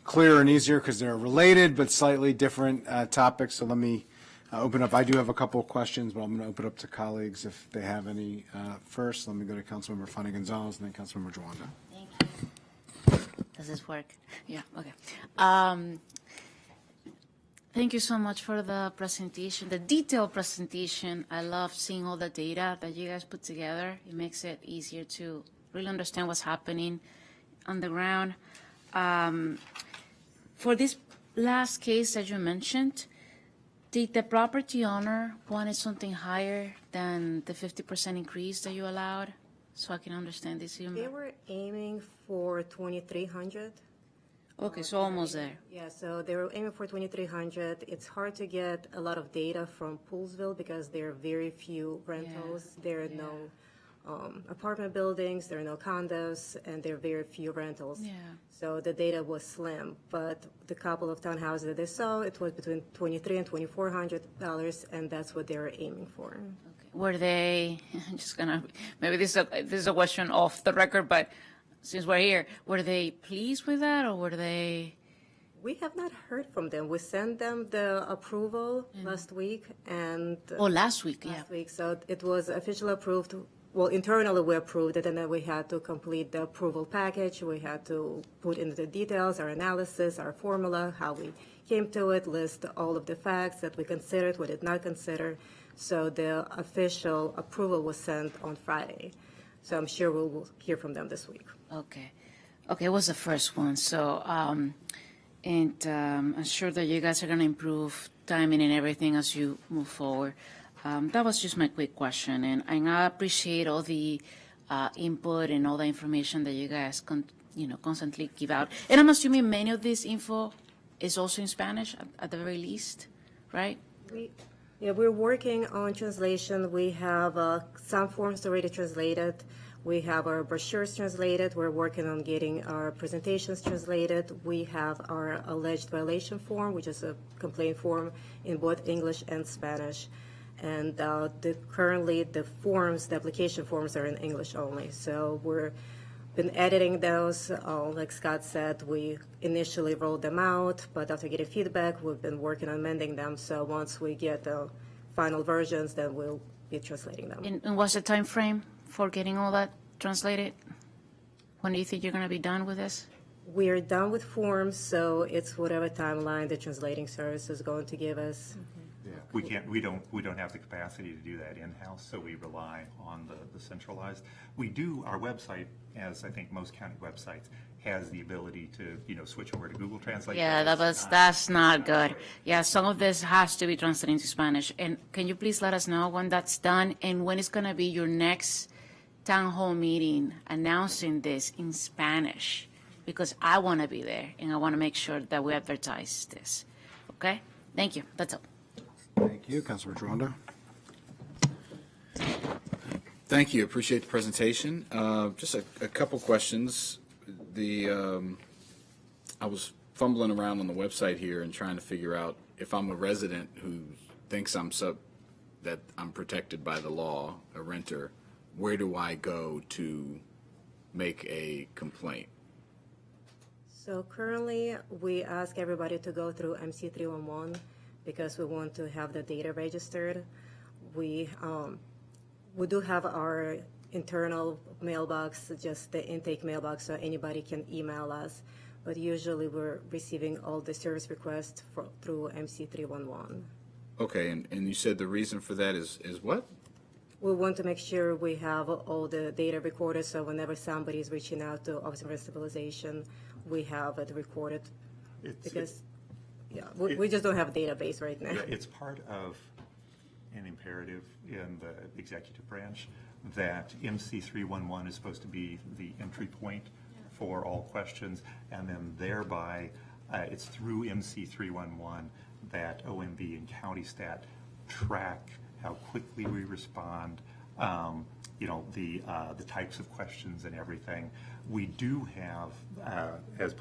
clearer and easier because they're related but slightly different topics. So let me open up. I do have a couple of questions, but I'm going to open up to colleagues if they have any first. Let me go to Councilmember Fanny Gonzalez and then Councilmember Jawanda. Thank you. Does this work? Yeah, okay. Thank you so much for the presentation, the detailed presentation. I love seeing all the data that you guys put together. It makes it easier to really understand what's happening on the ground. For this last case that you mentioned, did the property owner wanted something higher than the 50% increase that you allowed? So I can understand this even They better. were aiming for 2,300. Okay, so almost there. Yeah, so they were aiming for 2,300. It's hard to get a lot of data from Poolsville because there are very few rentals. There are no apartment buildings, there are no condos, and there are very few rentals. Yeah. So the data was slim, but the couple of townhouses that they saw, it was between $2,300 and $2,400, and that's what they were aiming for. Were they, I'm just gonna, maybe this is a question off the record, but since we're here, were they pleased with that, or were they? We have not heard from them. We sent them the approval last week, and Last week, yeah. last week, so it was officially approved. Well, internally we approved it, and then we had to complete the approval package. We had to put in the details, our analysis, our formula, how we came to it, list all of the facts that we considered, we did not consider. So the official approval was sent on Friday. So I'm sure we'll hear from them this week. Okay. Okay, it was the first one. So, I'm sure that you guys are going to improve timing and everything as you move forward. That was just my quick question. And I appreciate all the input and all the information that you guys constantly give out. And I'm assuming many of this info is also in Spanish at the very least, right? We're working on translation. We have some forms already translated. We have our brochures translated. We're working on getting our presentations translated. We have our alleged violation form, which is a complaint form in both English and Spanish. And currently the application forms are in English only. So we've been editing those. Like Scott said, we initially rolled them out, but after getting feedback, we've been working on amending them. So once we get the final versions, then we'll be translating them. And what's the time frame for getting all that translated? When do you think you're going to be done with this? We're done with forms, so it's whatever timeline the translating service is going to give us. We don't have the capacity to do that in-house, so we rely on the centralized. We do, our website, as I think most county websites, has the ability to, switch over to Google Translate. Yeah, that's not good. Yeah, some of this has to be translated into Spanish. And can you please let us know when that's done and when it's going to be your next town hall meeting announcing this in Spanish? Because I want to be there and I want to make sure that we advertise this. Okay? Thank you. That's all. Thank you. Councilor Girondo. Thank you. Appreciate the presentation. Just a couple questions. I was fumbling around on the website here and trying to figure out if I'm a resident who thinks that I'm protected by the law, a renter, where do I go to make a complaint? So currently, we ask everybody to go through MC311 because we want to have the data registered. We do have our internal mailbox, just the intake mailbox, so anybody can email us. But usually, we're receiving all the service requests through MC311. Okay, and you said the reason for that is what? We want to make sure we have all the data recorded, so whenever somebody is reaching out to Office of Stabilization, we have it recorded. Because we just don't have a database right now. It's part of an imperative in the executive branch that MC311 is supposed to be the entry point for all questions, and then thereby it's through MC311 that OMB and county stat track how quickly we respond, the types of questions and everything. We do have, as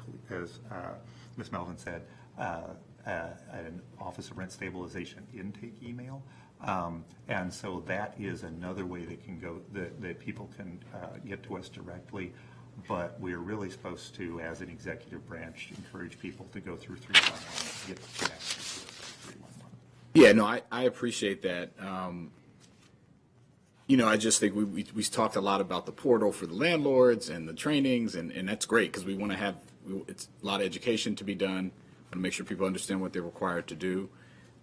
Ms. Melvin said, an Office of Rent Stabilization intake email, and so that is another way that can go that people can get to us directly. But we're really supposed to, as an executive branch, encourage people to go through 311 and get connected to 311. Yeah, no, I appreciate that. I just think we talked a lot about the portal for the landlords and the trainings, and that's great because we want to have it's a lot of education to be done. Want to make sure people understand what they're required to do.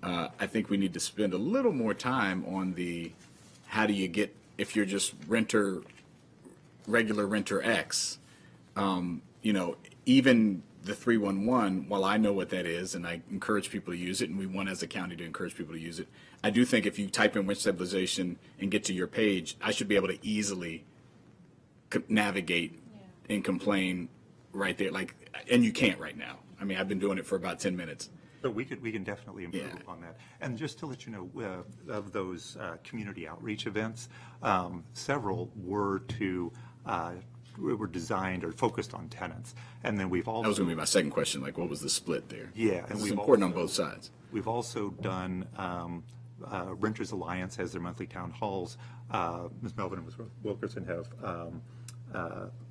I think we need to spend a little more time on the how do you get if you're just regular renter X. Even the 311, while I know what that is, and I encourage people to use it, and we want as a county to encourage people to use it, I do think if you type in rent stabilization and get to your page, I should be able to easily navigate and complain right there. And you can't right now. I mean, I've been doing it for about 10 minutes. So we can definitely improve on that. And just to let you know, of those community outreach events, several were designed or focused on tenants. And then we've also... That was going to be my second question, what was the split there? Yeah. And it's important on both sides. We've also done Renters Alliance has their monthly town halls. Ms. Melvin and Ms. Wilkerson have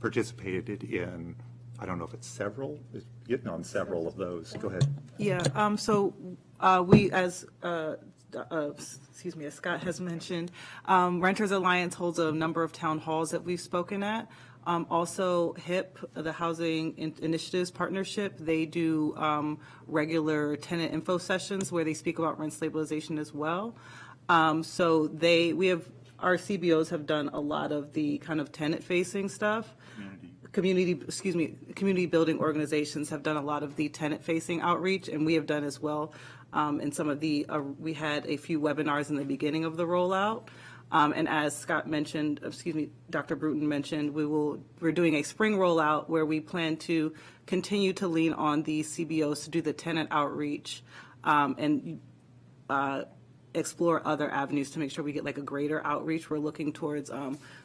participated in, I don't know if it's several, getting on several of those. Go ahead. Yeah, so we, as Scott has mentioned, Renters Alliance holds a number of town halls that we've spoken at. Also, HIP, the Housing Initiatives Partnership, they do regular tenant info sessions where they speak about rent stabilization as well. So our CBOs have done a lot of the kind of tenant-facing stuff. Community building organizations have done a lot of the tenant-facing outreach, and we have done as well. And some of we had a few webinars in the beginning of the rollout. And as Scott mentioned, Dr. Bruton mentioned, we're doing a spring rollout where we plan to continue to lean on the CBOs to do the tenant outreach and explore other avenues to make sure we get a greater outreach. We're looking towards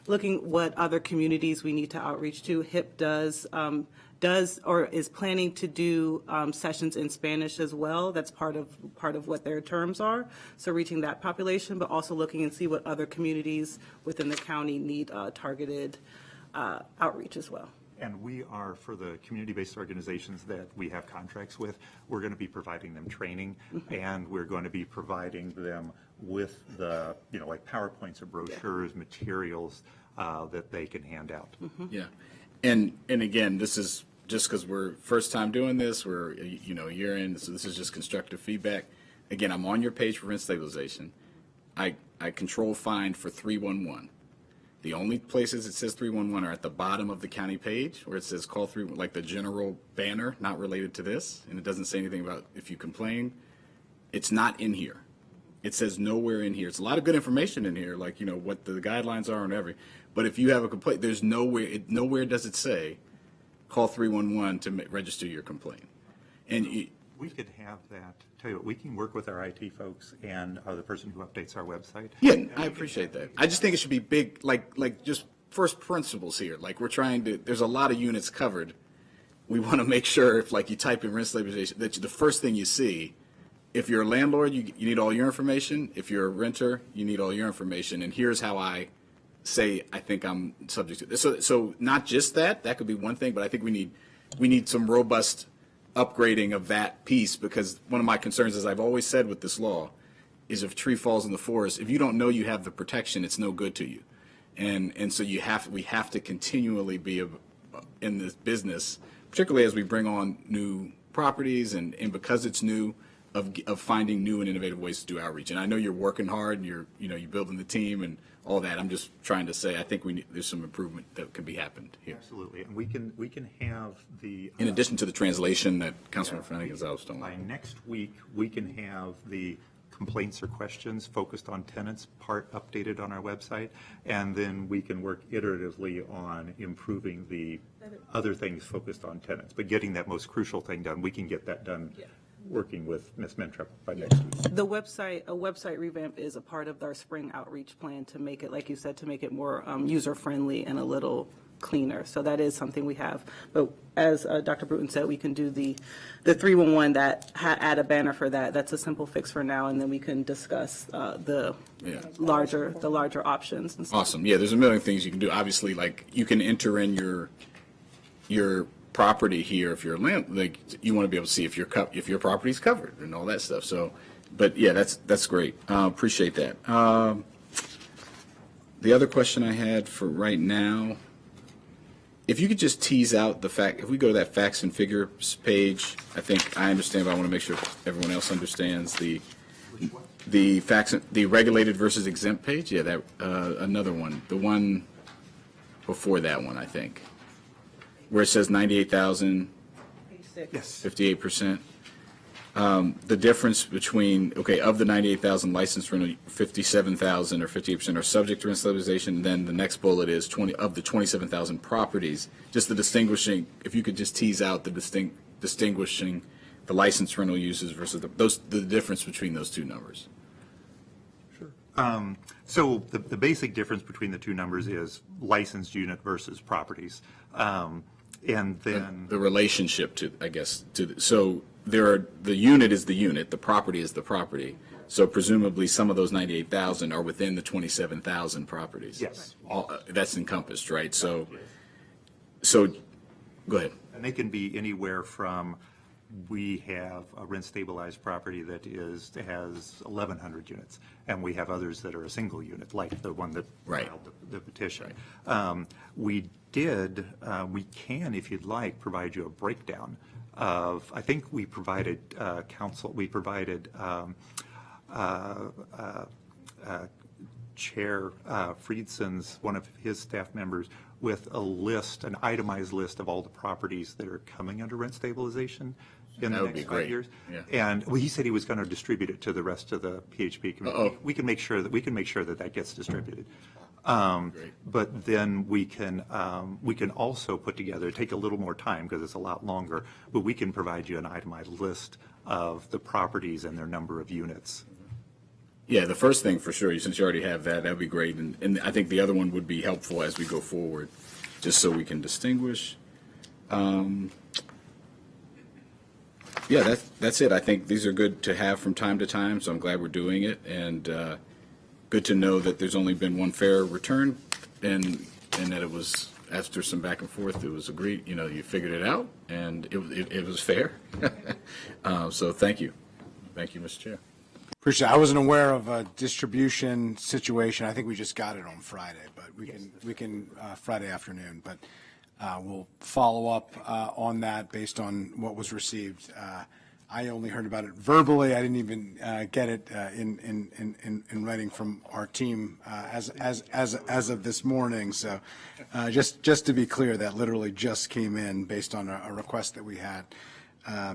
looking what other communities we need to outreach to. HIP does or is planning to do sessions in Spanish as well. That's part of what their terms are. So reaching that population, but also looking and see what other communities within the county need targeted outreach as well. And we are, for the community-based organizations that we have contracts with, we're going to be providing them training, and we're going to be providing them with the, PowerPoints or brochures, materials that they can hand out. Yeah. And again, this is just because we're first time doing this, we're, you know, a year in, so this is just constructive feedback. Again, I'm on your page for rent stabilization. I control find for 311. The only places it says 311 are at the bottom of the county page where it says call 3, like the general banner, not related to this, and it doesn't say anything about if you complain. It's not in here. It says nowhere in here. It's a lot of good information in here, like, you know, what the guidelines are and everything. But if you have a complaint, there's nowhere does it say call 311 to register your complaint. And We could have that, tell you what, we can work with our IT folks and the person who updates our website. yeah, I appreciate that. I just think it should be big, like just first principles here. Like we're trying to, there's a lot of units covered. We want to make sure if like you type in rent stabilization, that the first thing you see, if you're a landlord, you need all your information. If you're a renter, you need all your information. And here's how I say I think I'm subject to this. So not just that could be one thing, but I think we need some robust upgrading of that piece, because one of my concerns, as I've always said with this law, is if a tree falls in the forest, if you don't know you have the protection, it's no good to you. And so we have to continually be in this business, particularly as we bring on new properties and because it's new, of finding new and innovative ways to do outreach. And I know you're working hard and you're building the team and all that. I'm just trying to say I think there's some improvement that can be happened here. Absolutely, and we can have the. In addition to the translation that Councilman Flanagan is always talking By about. next week, we can have the complaints or questions focused on tenants part updated on our website, and then we can work iteratively on improving the other things focused on tenants. But getting that most crucial thing done, we can get that done working with Ms. Mentrep by next week. A website revamp is a part of our spring outreach plan to make it, like you said, to make it more user-friendly and a little cleaner. So that is something we have. But as Dr. Bruton said, we can do the 311 add a banner for that. That's a simple fix for now, and then we can discuss the larger options and stuff. Awesome. Yeah, there's a million things you can do. Obviously, like you can enter in your property here if you're a like you want to be able to see if your property's covered and all that stuff. So, but yeah, that's great. Appreciate that. The other question I had for right now, if you could just tease out the fact, if we go to that facts and figures page, I think I understand, but I want to make sure everyone else understands the facts, the regulated versus exempt page. Yeah, that another one, the one before that one, I think, where it says 98,000, Yes. 58%. The difference between, of the 98,000 license rental, 57,000 or 58% are subject to rent stabilization. And then the next bullet is 20 of the 27,000 properties. Just the distinguishing, if you could just tease out the distinguishing the license rental uses versus the difference between those two numbers. So the basic difference between the two numbers is licensed unit versus properties. And then The relationship to, I guess, so the unit is the unit, the property is the property. So presumably some of those 98,000 are within the 27,000 properties. Yes. That's encompassed, right? So go ahead. And they can be anywhere from, we have a rent stabilized property that has 1,100 units, and we have others that are a single unit, like the one that filed the petition. We can, if you'd like, provide you a breakdown of, I think we provided Chair Friedson's, one of his staff members, with a list, an itemized list of all the properties that are coming under rent stabilization in the next 5 years. Yeah. And he said he was going to distribute it to the rest of the PHP community. We can make sure that gets distributed. But then we can also put together, take a little more time because it's a lot longer, but we can provide you an itemized list of the properties and their number of units. Yeah, the first thing for sure, since you already have that'd be great. And I think the other one would be helpful as we go forward, just so we can distinguish. Yeah, that's it. I think these are good to have from time to time, so I'm glad we're doing it. And good to know that there's only been one fair return, and that it was, after some back and forth, it was agreed, you figured it out, and it was fair. So thank you. Thank you, Mr. Chair. Appreciate it. I wasn't aware of a distribution situation. I think we just got it on Friday, but we can Friday afternoon. But we'll follow up on that based on what was received. I only heard about it verbally. I didn't even get it in writing from our team as of this morning. So just to be clear, that literally just came in based on a request that we had,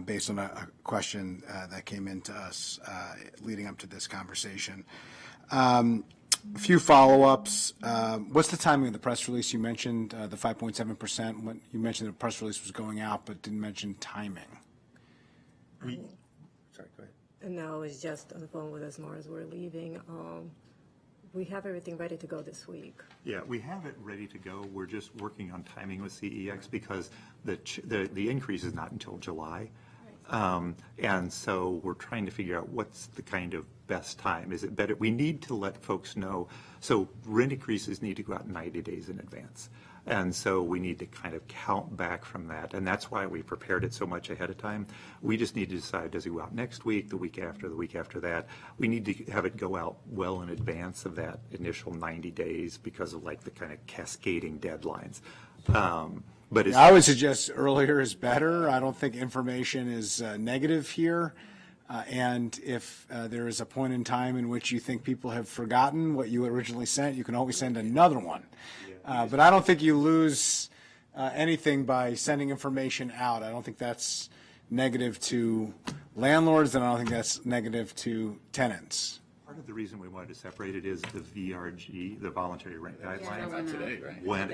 based on a question that came in to us leading up to this conversation. A few follow-ups. What's the timing of the press release? You mentioned the 5.7%. When you mentioned the press release was going out, but didn't mention timing. Sorry, go ahead. No, I was just on the phone with us more as we're leaving. We have everything ready to go this week. Yeah, we have it ready to go. We're just working on timing with CEX because the increase is not until July. And so we're trying to figure out what's the kind of best time. Is it better? We need to let folks know. So rent increases need to go out 90 days in advance. And so we need to kind of count back from that. And that's why we prepared it so much ahead of time. We just need to decide, does it go out next week, the week after, the week after that? We need to have it go out well in advance of that initial 90 days because of like the kind of cascading deadlines. But it's, I would suggest earlier is better. I don't think information is negative here. And if there is a point in time in which you think people have forgotten what you originally sent, you can always send another one. But I don't think you lose anything by sending information out. I don't think that's negative to landlords, and I don't think that's negative to tenants. part of the reason we wanted to separate it is the VRG, the voluntary rent guidelines. Not today, right? Went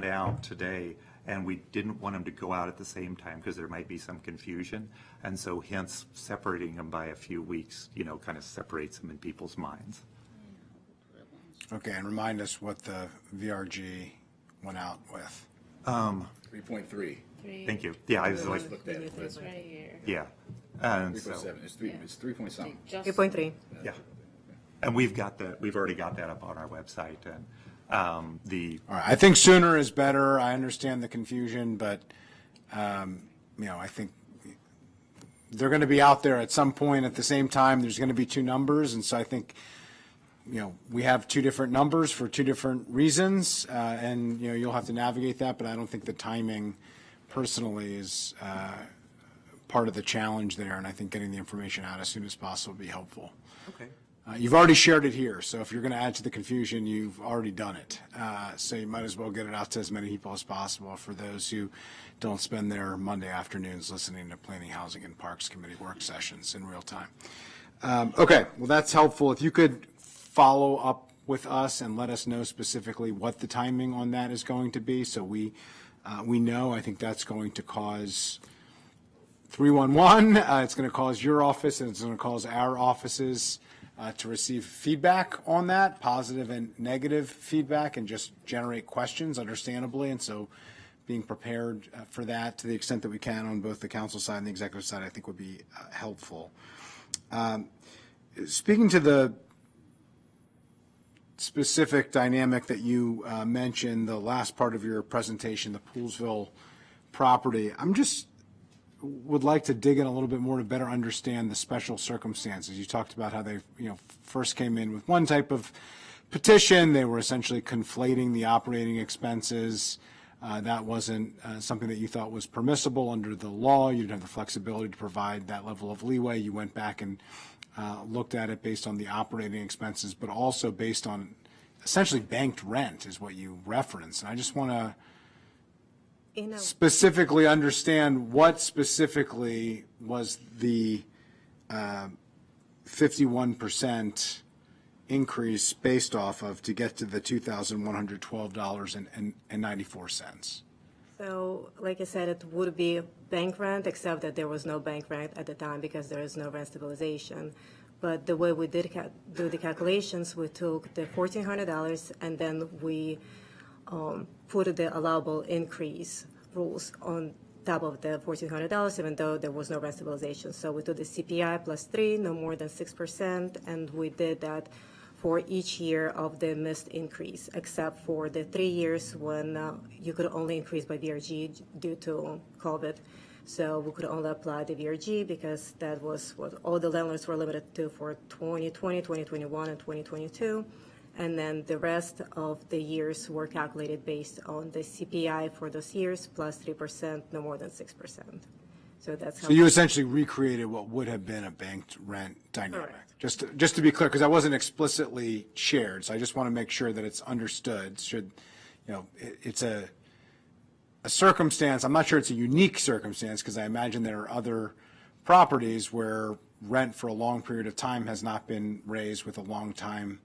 out today, and we didn't want them to go out at the same time because there might be some confusion. And so hence separating them by a few weeks, kind of separates them in people's minds. Okay, and remind us what the VRG went out with. 3.3. Thank you. Yeah, I was like, Looked at it. It's right here. yeah. And so, 3.7. It's 3 point something. 8.3. yeah. And we've already got that up on our website, and the, All right, I think sooner is better. I understand the confusion, but, I think they're going to be out there at some point at the same time. There's going to be two numbers, and so I think, we have two different numbers for two different reasons, and, you'll have to navigate that, but I don't think the timing personally is part of the challenge there, and I think getting the information out as soon as possible would be helpful. okay. You've already shared it here, so if you're going to add to the confusion, you've already done it. So you might as well get it out to as many people as possible for those who don't spend their Monday afternoons listening to Planning, Housing, and Parks Committee work sessions in real time. Okay, well, that's helpful. If you could follow up with us and let us know specifically what the timing on that is going to be, so we know. I think that's going to cause 311. It's going to cause your office, and it's going to cause our offices to receive feedback on that, positive and negative feedback, and just generate questions, understandably. And so being prepared for that to the extent that we can on both the council side and the executive side, I think would be helpful. Speaking to the specific dynamic that you mentioned, the last part of your presentation, the Poolsville property, would like to dig in a little bit more to better understand the special circumstances. You talked about how they, first came in with one type of petition. They were essentially conflating the operating expenses. That wasn't something that you thought was permissible under the law. You didn't have the flexibility to provide that level of leeway. You went back and looked at it based on the operating expenses, but also based on essentially banked rent is what you referenced. And I just want to specifically understand what specifically was the 51% increase based off of to get to the $2,112.94. So, like I said, it would be bank rent, except that there was no bank rent at the time because there is no rent stabilization. But the way we did do the calculations, we took the $1,400 and then we put the allowable increase rules on top of the $1,400, even though there was no rent stabilization. So we took the CPI plus 3, no more than 6%, and we did that for each year of the missed increase, except for the 3 years when you could only increase by VRG due to COVID. So we could only apply the VRG because that was what all the landlords were limited to for 2020, 2021, and 2022. and then the rest of the years were calculated based on the CPI for those years plus 3%, no more than 6%. So that's how. So you essentially recreated what would have been a banked rent dynamic. Correct. Just to be clear, because that wasn't explicitly shared, so I just want to make sure that it's understood. It's a circumstance, I'm not sure it's a unique circumstance, because I imagine there are other properties where rent for a long period of time has not been raised with a long-time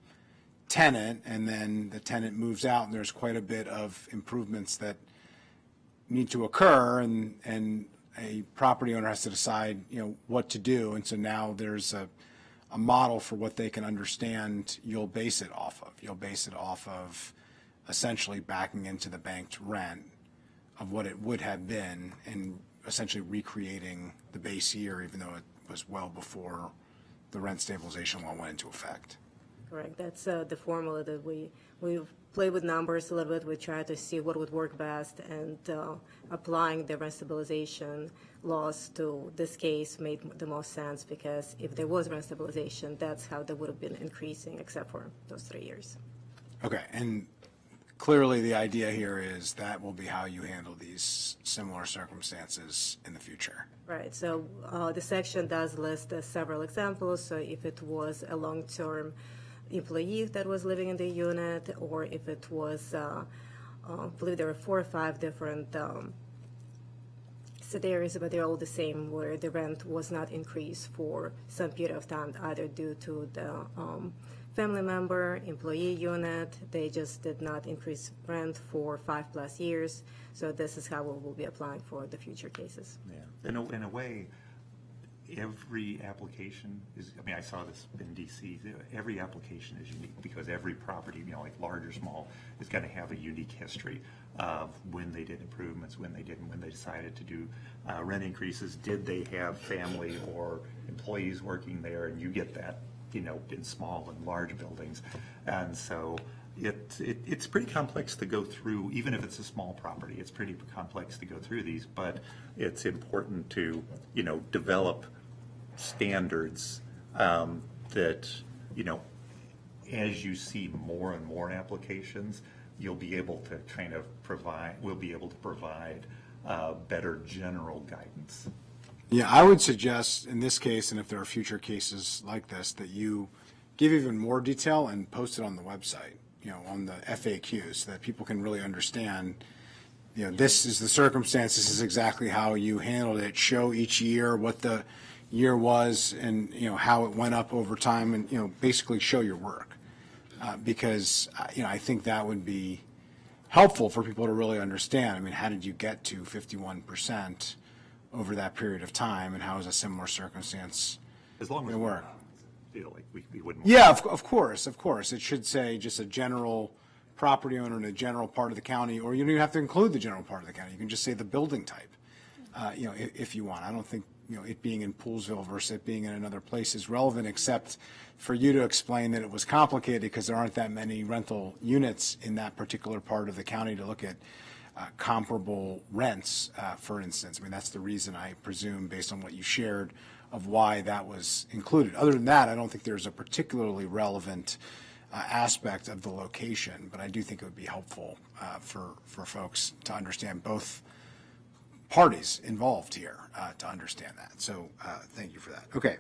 tenant, and then the tenant moves out, and there's quite a bit of improvements that need to occur, and a property owner has to decide, what to do. And so now there's a model for what they can understand you'll base it off of. You'll base it off of essentially backing into the banked rent of what it would have been and essentially recreating the base year, even though it was well before the rent stabilization law went into effect. Correct. That's the formula that we play with numbers a little bit. We try to see what would work best, and applying the rent stabilization laws to this case made the most sense, because if there was rent stabilization, that's how they would have been increasing, except for those 3 years. Okay, and clearly the idea here is that will be how you handle these similar circumstances in the future. Right. So the section does list several examples. So if it was a long-term employee that was living in the unit, or if it was, I believe there were 4 or 5 different scenarios, but they're all the same, where the rent was not increased for some period of time, either due to the family member, employee unit. They just did not increase rent for 5+ years. So this is how we will be applying for the future cases. Yeah. In a way, every application is, I saw this in DC, every application is unique, because every property, like large or small, is going to have a unique history of when they did improvements, when they didn't, when they decided to do rent increases. Did they have family or employees working there? And you get that, in small and large buildings. And so it's pretty complex to go through, even if it's a small property. It's pretty complex to go through these, but it's important to, develop standards that, as you see more and more applications, you'll be able to we'll be able to provide better general guidance. Yeah, I would suggest in this case, and if there are future cases like this, that you give even more detail and post it on the website, on the FAQs, so that people can really understand, this is the circumstance, this is exactly how you handled it. Show each year what the year was, and, how it went up over time, and, basically show your work. Because, I think that would be helpful for people to really understand. How did you get to 51% over that period of time, and how is a similar circumstance As long as it work? Feel like we wouldn't. Yeah, of course. It should say just a general property owner in a general part of the county, or you don't even have to include the general part of the county. You can just say the building type, if you want. I don't think, it being in Poolesville versus it being in another place is relevant, except for you to explain that it was complicated because there aren't that many rental units in that particular part of the county to look at comparable rents, for instance. That's the reason, I presume, based on what you shared, of why that was included. Other than that, I don't think there's a particularly relevant aspect of the location, but I do think it would be helpful for folks to understand, both parties involved here, to understand that. So thank you for that. Okay.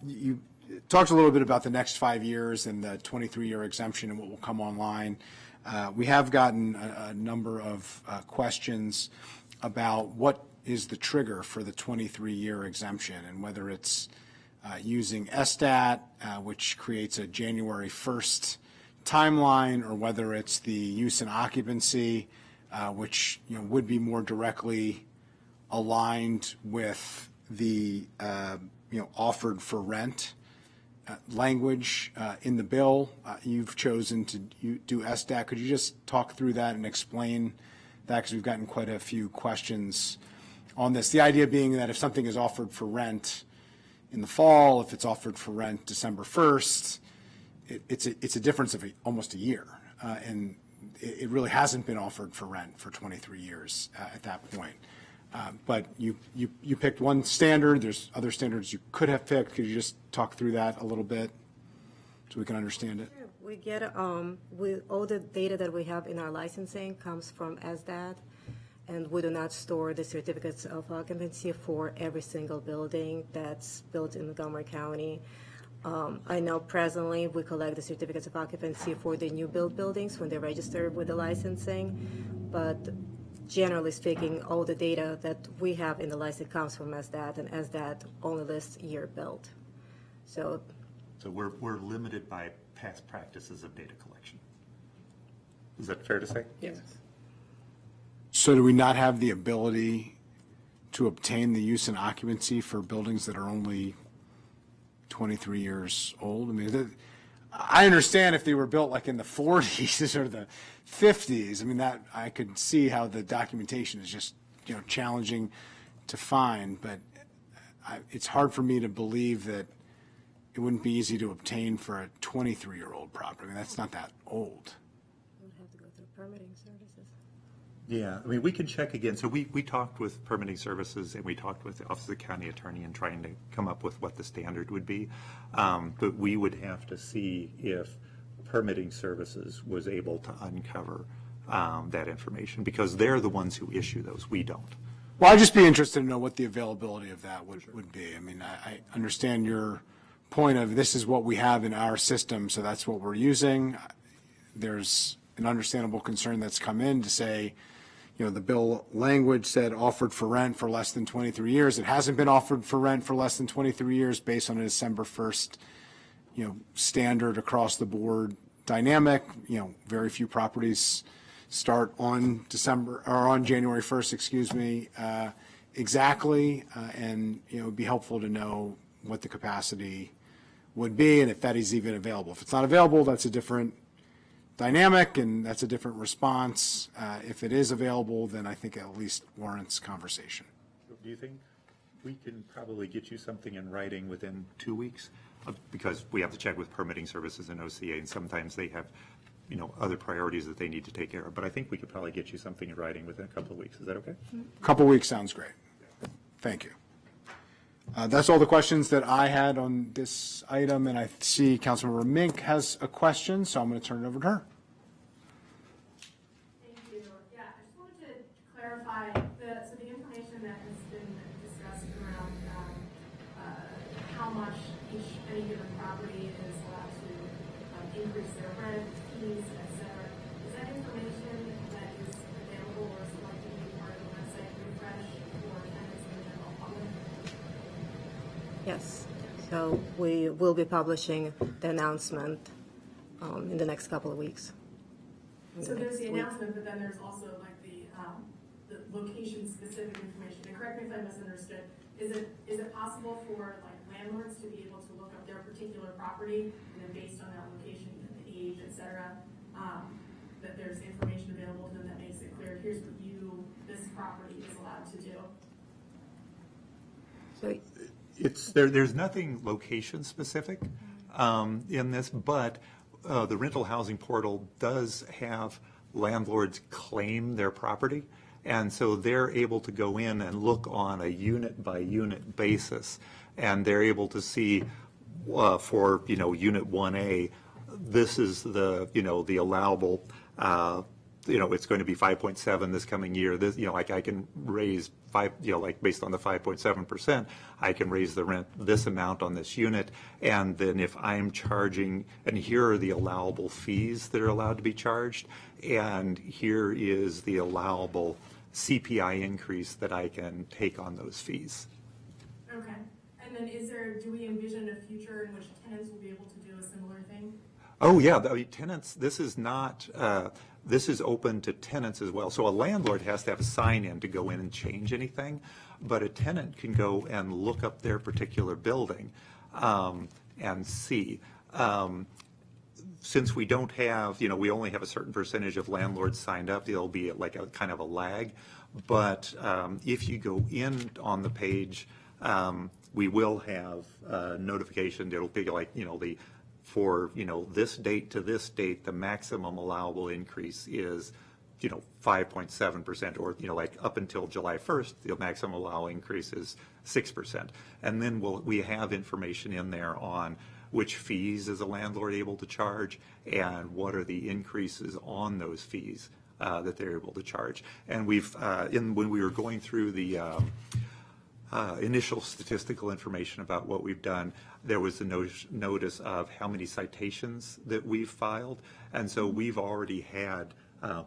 You talked a little bit about the next 5 years and the 23-year exemption and what will come online. We have gotten a number of questions about what is the trigger for the 23-year exemption, and whether it's using SDAT, which creates a January 1st timeline, or whether it's the use and occupancy, which would be more directly aligned with the offered for rent language in the bill. You've chosen to do SDAT. Could you just talk through that and explain that, because we've gotten quite a few questions on this. The idea being that if something is offered for rent in the fall, if it's offered for rent December 1st, it's a difference of almost a year. And it really hasn't been offered for rent for 23 years at that point. But you picked one standard. There's other standards you could have picked. Could you just talk through that a little bit so we can understand it? We get, all the data that we have in our licensing comes from SDAT, and we do not store the certificates of occupancy for every single building that's built in Montgomery County. I know presently we collect the certificates of occupancy for the new build buildings when they're registered with the licensing, but generally speaking, all the data that we have in the license comes from SDAT, and SDAT only lists year built. So we're limited by past practices of data collection. Is that fair to say? Yes. So do we not have the ability to obtain the use and occupancy for buildings that are only 23 years old? I mean, I understand if they were built like in the 40s or the 50s. I mean, that I could see how the documentation is just, challenging to find, but it's hard for me to believe that it wouldn't be easy to obtain for a 23-year-old property. I mean, that's not that old. we would have to go through permitting services. Yeah, I mean, we can check again. So we talked with permitting services and we talked with the Office of the County Attorney and trying to come up with what the standard would be. But we would have to see if permitting services was able to uncover that information, because they're the ones who issue those. We don't. Well, I'd just be interested to know what the availability of that would be. I mean, I understand your point of this is what we have in our system, so that's what we're using. There's an understandable concern that's come in to say, the bill language said offered for rent for less than 23 years. It hasn't been offered for rent for less than 23 years based on a December 1st, standard across the board dynamic. Very few properties start on January 1st, exactly. And, it'd be helpful to know what the capacity would be and if that is even available. If it's not available, that's a different dynamic and that's a different response. If it is available, then I think it at least warrants conversation. Do you think we can probably get you something in writing within 2 weeks? Because we have to check with permitting services and OCA, and sometimes they have, other priorities that they need to take care of. But I think we could probably get you something in writing within a couple of weeks. Is that okay? A couple of weeks sounds great. Thank you. That's all the questions that I had on this item, and I see Councilmember Mink has a question, so I'm going to turn it over to her. Thank you. Yeah, I just wanted to clarify the information that has been discussed around how much any given property is allowed to increase their rent, fees, et cetera. Is that information that is available or is it going to be part of the website refresh for tenants in the general public? Yes, so we will be publishing the announcement in the next couple of weeks. So there's the announcement, but then there's also like the location-specific information. And correct me if I misunderstood. Is it possible for like landlords to be able to look up their particular property and then based on that location and the age, et cetera, that there's information available to them that makes it clear, here's what this property is allowed to do? So There's nothing location specific in this, but the rental housing portal does have landlords claim their property. And so they're able to go in and look on a unit by unit basis, and they're able to see for, unit 1A, this is the allowable, it's going to be 5.7 this coming year. This, I can raise based on the 5.7%, I can raise the rent this amount on this unit. And then if I'm charging, and here are the allowable fees that are allowed to be charged, and here is the allowable CPI increase that I can take on those fees. Okay. And then do we envision a future in which tenants will be able to do a similar thing? Oh, yeah. I mean, tenants, this is not, this is open to tenants as well. So a landlord has to have a sign-in to go in and change anything, but a tenant can go and look up their particular building and see. Since we don't have, we only have a certain percentage of landlords signed up, there'll be like a kind of a lag. But if you go in on the page, we will have notification. It'll be like, for this date to this date, the maximum allowable increase is 5.7%, or like up until July 1st, the maximum allowable increase is 6%. And then we have information in there on which fees is a landlord able to charge, and what are the increases on those fees that they're able to charge. And we've, when we were going through the initial statistical information about what we've done, there was a notice of how many citations that we've filed. And so we've already had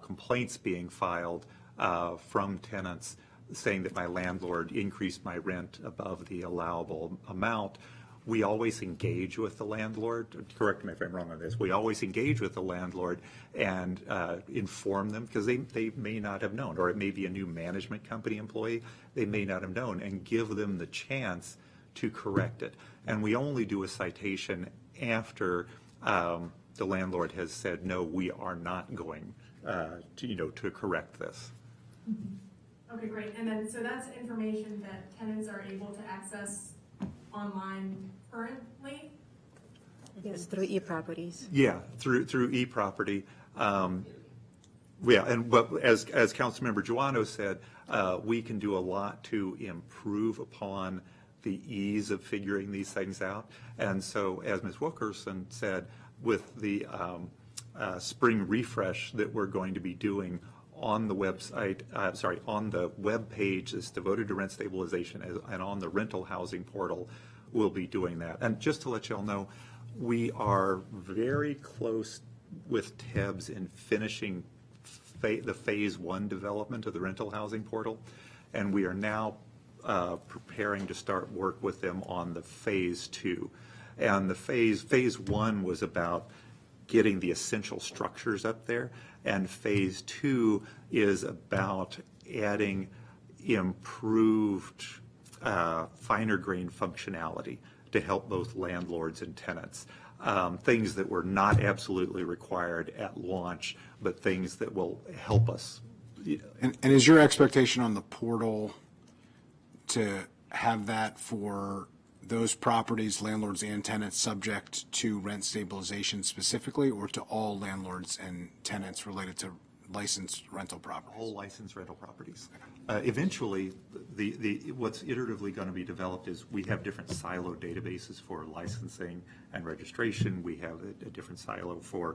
complaints being filed from tenants saying that my landlord increased my rent above the allowable amount. We always engage with the landlord. Correct me if I'm wrong on this. We always engage with the landlord and inform them, because they may not have known, or it may be a new management company employee. They may not have known, and give them the chance to correct it. And we only do a citation after the landlord has said, no, we are not going to correct this. Okay, great. And then, so that's information that tenants are able to access online currently? Yes, through e-properties. Yeah, through eProperty. Yeah, and but as Councilmember Joanno said, we can do a lot to improve upon the ease of figuring these things out. And so, as Ms. Wilkerson said, with the spring refresh that we're going to be doing on the website, on the web page that's devoted to rent stabilization, and on the rental housing portal, we'll be doing that. And just to let you all know, we are very close with TEBS in finishing the phase 1 development of the rental housing portal, and we are now preparing to start work with them on the phase 2. And the phase 1 was about getting the essential structures up there, and phase 2 is about adding improved finer grain functionality to help both landlords and tenants. Things that were not absolutely required at launch, but things that will help us. And is your expectation on the portal to have that for those properties, landlords and tenants, subject to rent stabilization specifically, or to all landlords and tenants related to licensed rental properties? All licensed rental properties. Eventually, what's iteratively going to be developed is we have different silo databases for licensing and registration. We have a different silo for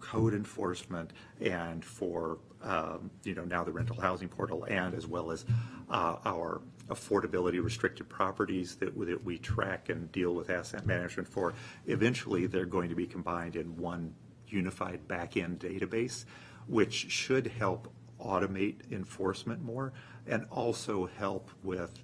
code enforcement, and for now the rental housing portal, and as well as our affordability restricted properties that we track and deal with asset management for. Eventually, they're going to be combined in one unified back-end database, which should help automate enforcement more, and also help with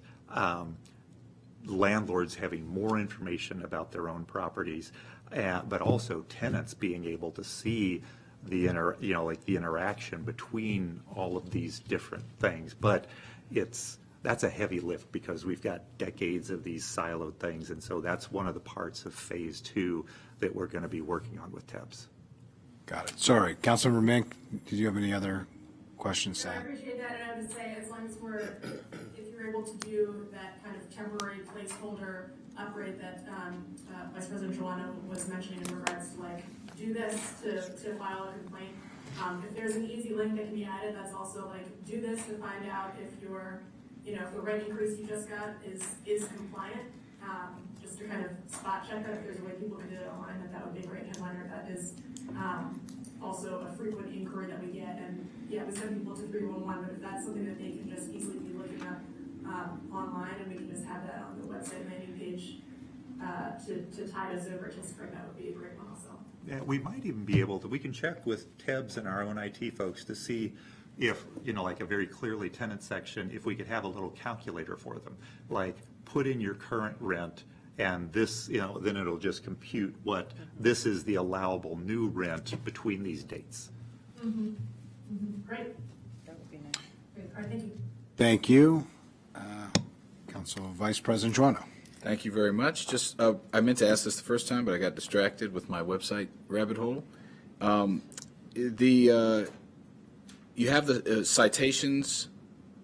landlords having more information about their own properties, but also tenants being able to see the interaction between all of these different things. But that's a heavy lift, because we've got decades of these siloed things, and so that's one of the parts of phase 2 that we're going to be working on with TEBS. Got it. Sorry, Councilmember Mink, did you have any other questions? I appreciate that, and I would say, as long as if you're able to do that kind of temporary placeholder upgrade that Vice President Joanno was mentioning in regards to, like, do this to file a complaint. If there's an easy link that can be added, that's also like, do this to find out if if the rent increase you just got is compliant. Just to kind of spot check that, if there's a way people can do it online, that would be a great headliner. That is also a frequent inquiry that we get, and yeah, we send people to 311, but if that's something that they can just easily be looking up online, and we can just have that on the website landing page to tide us over till spring, that would be a great one also. Yeah, we might even be able to, we can check with TEBS and our own IT folks to see if, like a very clearly tenant section, if we could have a little calculator for them, like put in your current rent, and this, then it'll just compute what this is the allowable new rent between these dates. Mm-hmm. Mm-hmm. Great. That would be nice. Great. All right, thank you. Thank you. Council Vice President Joanno. Thank you very much. Just, I meant to ask this the first time, but I got distracted with my website rabbit hole. You have the citations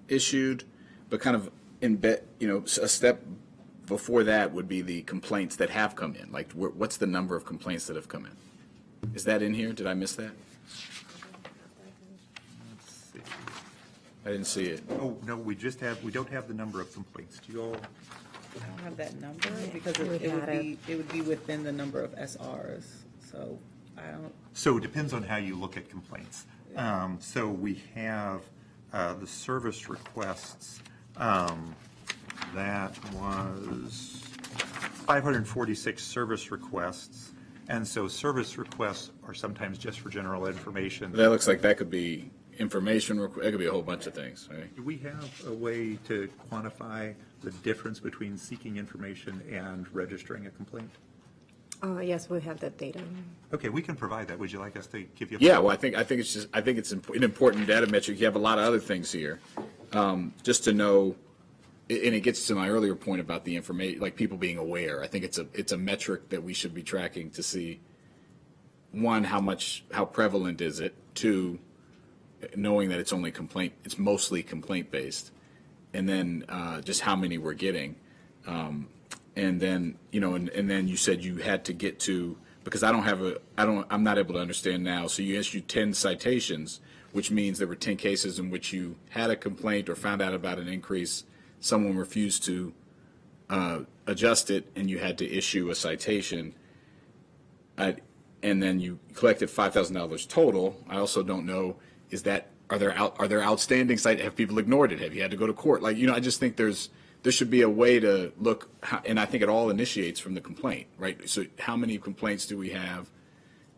issued, but kind of a step before that would be the complaints that have come in. Like, what's the number of complaints that have come in? Is that in here? Did I miss that? Let's see. I didn't see it. Oh, no, we don't have the number of complaints. Do you all? I don't have that number because we had it would be within the number of SRs. So I don't. So it depends on how you look at complaints. So we have the service requests. That was 546 service requests. And so service requests are sometimes just for general information. That looks like that could be information, that could be a whole bunch of things, right? Do we have a way to quantify the difference between seeking information and registering a complaint? Yes, we have that data. Okay, we can provide that. Would you like us to give you? Yeah, well, I think it's an important data metric. You have a lot of other things here, just to know, and it gets to my earlier point about the information, like people being aware. I think it's a metric that we should be tracking to see, one, how prevalent is it? Two, knowing that it's mostly complaint based, and then just how many we're getting. And then, and then you said you had to get to, because I'm not able to understand now. So you issued 10 citations, which means there were 10 cases in which you had a complaint or found out about an increase. Someone refused to adjust it, and you had to issue a citation. And then you collected $5,000 total. I also don't know, are there outstanding have people ignored it? Have you had to go to court? I just think there should be a way to look, and I think it all initiates from the complaint, right? So how many complaints do we have?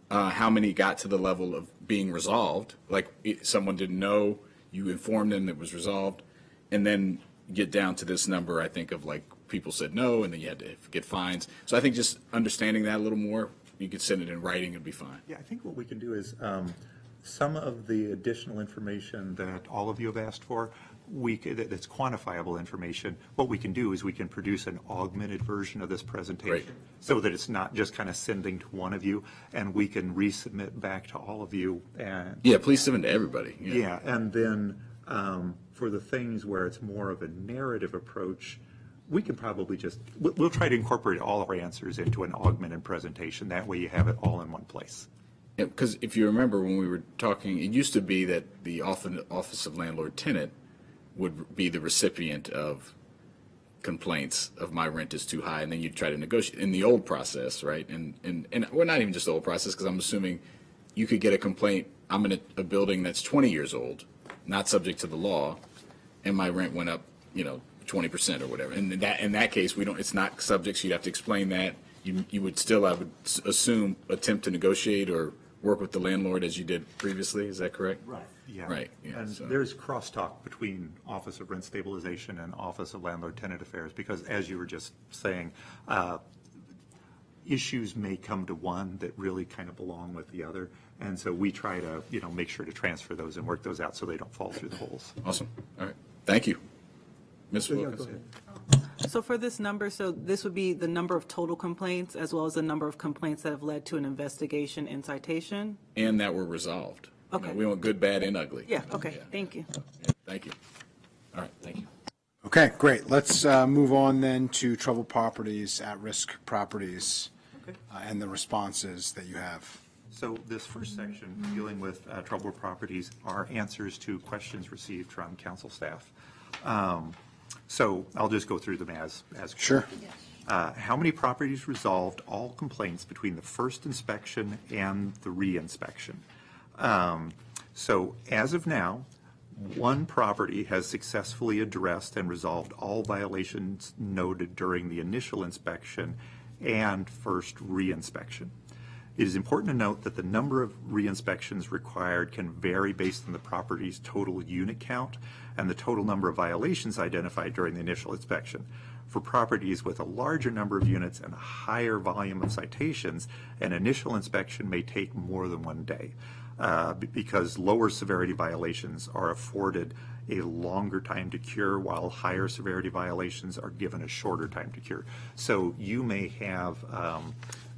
How many got to the level of being resolved? Like someone didn't know, you informed them it was resolved, and then get down to this number, I think, of like people said no, and then you had to get fines. So I think just understanding that a little more, you could send it in writing, it'd be fine. Yeah, I think what we can do is some of the additional information that all of you have asked for, that's quantifiable information. What we can do is we can produce an augmented version of this presentation. Great. So that it's not just kind of sending to one of you, and we can resubmit back to all of you. And Yeah, please send it to everybody. yeah, and then for the things where it's more of a narrative approach, we can probably we'll try to incorporate all of our answers into an augmented presentation. That way you have it all in one place. Because if you remember when we were talking, it used to be that the Office of Landlord-Tenant would be the recipient of complaints of my rent is too high, and then you'd try to negotiate in the old process, right? And we're not even just the old process, because I'm assuming you could get a complaint, I'm in a building that's 20 years old, not subject to the law, and my rent went up, 20% or whatever. And in that case, it's not subject, so you'd have to explain that. You would still, I would assume, attempt to negotiate or work with the landlord as you did previously. Is that correct? Right. Yeah. Right. Yeah, And there's crosstalk between Office of Rent Stabilization and Office of Landlord-Tenant Affairs, because as you were just saying, issues may come to one that really kind of belong with the other. And so we try to, make sure to transfer those and work those out so they don't fall through the holes. Awesome. All right. Thank you. Ms. Wilkinson. So for this number, so this would be the number of total complaints as well as the number of complaints that have led to an investigation and citation? And that were resolved. Okay. We want good, bad, and ugly. Yeah, okay, thank you. Thank you. All right, thank you. Okay, great. Let's move on then to troubled properties, at-risk properties, and the responses that you have. So this first section, dealing with troubled properties, are answers to questions received from council staff. So I'll just go through them as Sure. how many properties resolved all complaints between the first inspection and the re-inspection? So as of now, one property has successfully addressed and resolved all violations noted during the initial inspection and first re-inspection. It is important to note that the number of re-inspections required can vary based on the property's total unit count and the total number of violations identified during the initial inspection. For properties with a larger number of units and a higher volume of citations, an initial inspection may take more than one day because lower severity violations are afforded a longer time to cure, while higher severity violations are given a shorter time to cure. So you may have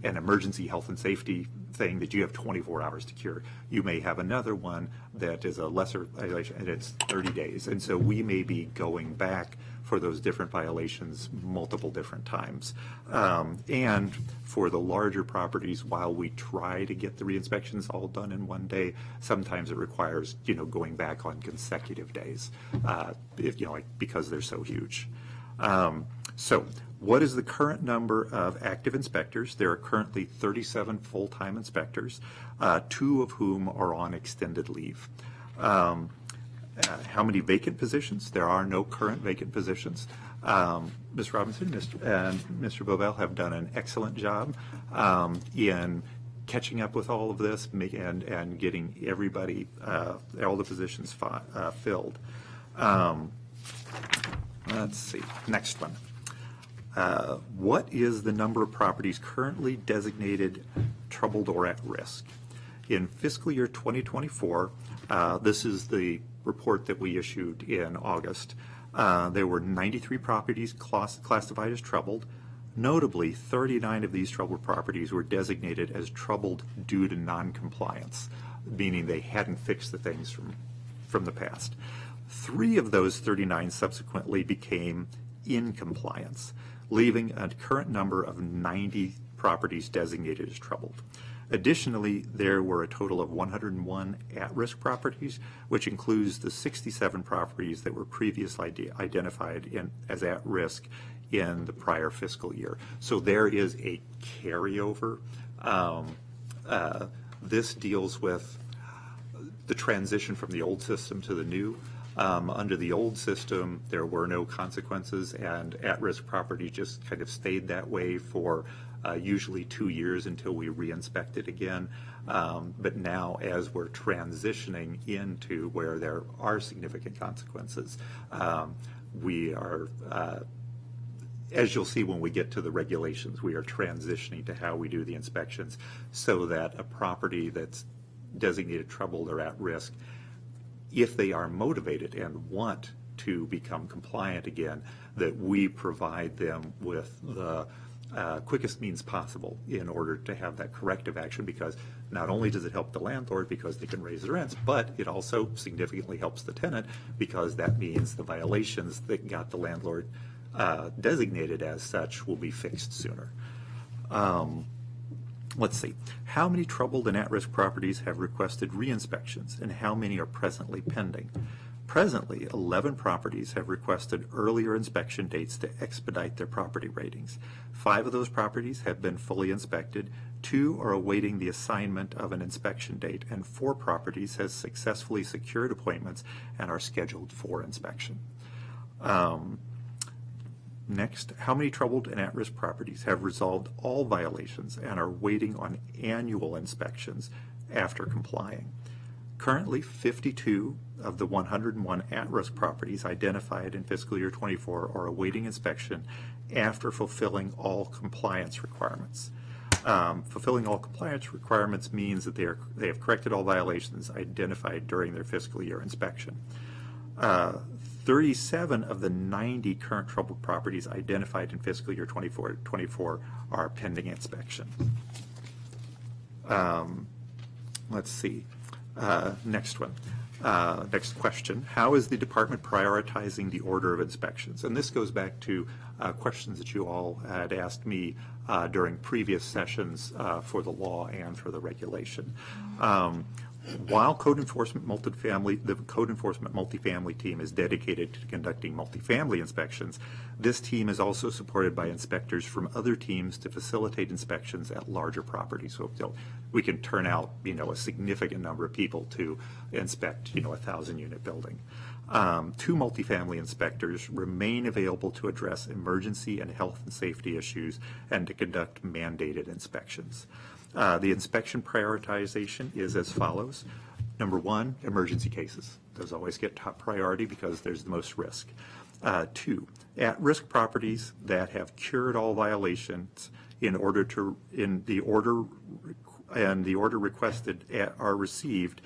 an emergency health and safety thing that you have 24 hours to cure. You may have another one that is a lesser violation and it's 30 days. And so we may be going back for those different violations multiple different times. And for the larger properties, while we try to get the re-inspections all done in one day, sometimes it requires, going back on consecutive days, because they're so huge. So what is the current number of active inspectors? There are currently 37 full-time inspectors, 2 of whom are on extended leave. How many vacant positions? There are no current vacant positions. Ms. Robinson and Mr. Bovell have done an excellent job in catching up with all of this and getting everybody, all the positions filled. Let's see, next one. What is the number of properties currently designated troubled or at risk? In fiscal year 2024, this is the report that we issued in August. There were 93 properties classified as troubled. Notably, 39 of these troubled properties were designated as troubled due to non-compliance, meaning they hadn't fixed the things from the past. 3 of those 39 subsequently became in compliance, leaving a current number of 90 properties designated as troubled. Additionally, there were a total of 101 at-risk properties, which includes the 67 properties that were previously identified as at-risk in the prior fiscal year. So there is a carryover. This deals with the transition from the old system to the new. Under the old system, there were no consequences, and at-risk property just kind of stayed that way for usually 2 years until we re-inspect it again. But now, as we're transitioning into where there are significant consequences, we are, as you'll see when we get to the regulations, we are transitioning to how we do the inspections so that a property that's designated troubled or at risk, if they are motivated and want to become compliant again, that we provide them with the quickest means possible in order to have that corrective action, because not only does it help the landlord because they can raise the rents, but it also significantly helps the tenant because that means the violations that got the landlord designated as such will be fixed sooner. Let's see. How many troubled and at-risk properties have requested re-inspections, and how many are presently pending? Presently, 11 properties have requested earlier inspection dates to expedite their property ratings. 5 of those properties have been fully inspected, 2 are awaiting the assignment of an inspection date, and 4 properties have successfully secured appointments and are scheduled for inspection. Next, how many troubled and at-risk properties have resolved all violations and are waiting on annual inspections after complying? Currently, 52 of the 101 at-risk properties identified in fiscal year 24 are awaiting inspection after fulfilling all compliance requirements. Fulfilling all compliance requirements means that they have corrected all violations identified during their fiscal year inspection. 37 of the 90 current troubled properties identified in fiscal year 24 are pending inspection. Let's see. Next one. Next question. How is the department prioritizing the order of inspections? And this goes back to questions that you all had asked me during previous sessions for the law and for the regulation. While the code enforcement multifamily team is dedicated to conducting multifamily inspections, this team is also supported by inspectors from other teams to facilitate inspections at larger properties. So we can turn out, a significant number of people to inspect, a 1,000-unit building. 2 multifamily inspectors remain available to address emergency and health and safety issues and to conduct mandated inspections. The inspection prioritization is as follows. Number 1, emergency cases. Those always get top priority because there's the most risk. 2, at-risk properties that have cured all violations the order requested are received,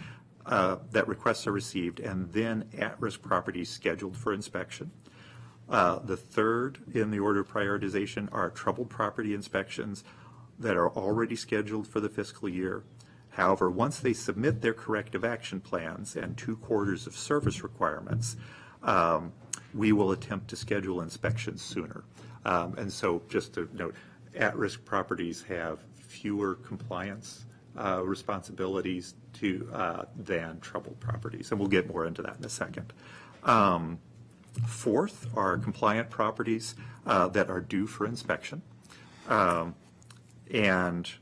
that requests are received, and then at-risk properties scheduled for inspection. The 3rd in the order of prioritization are troubled property inspections that are already scheduled for the fiscal year. However, once they submit their corrective action plans and 2 quarters of service requirements, we will attempt to schedule inspections sooner. And so just to note, at-risk properties have fewer compliance responsibilities than troubled properties, and we'll get more into that in a second. Fourth are compliant properties that are due for inspection. And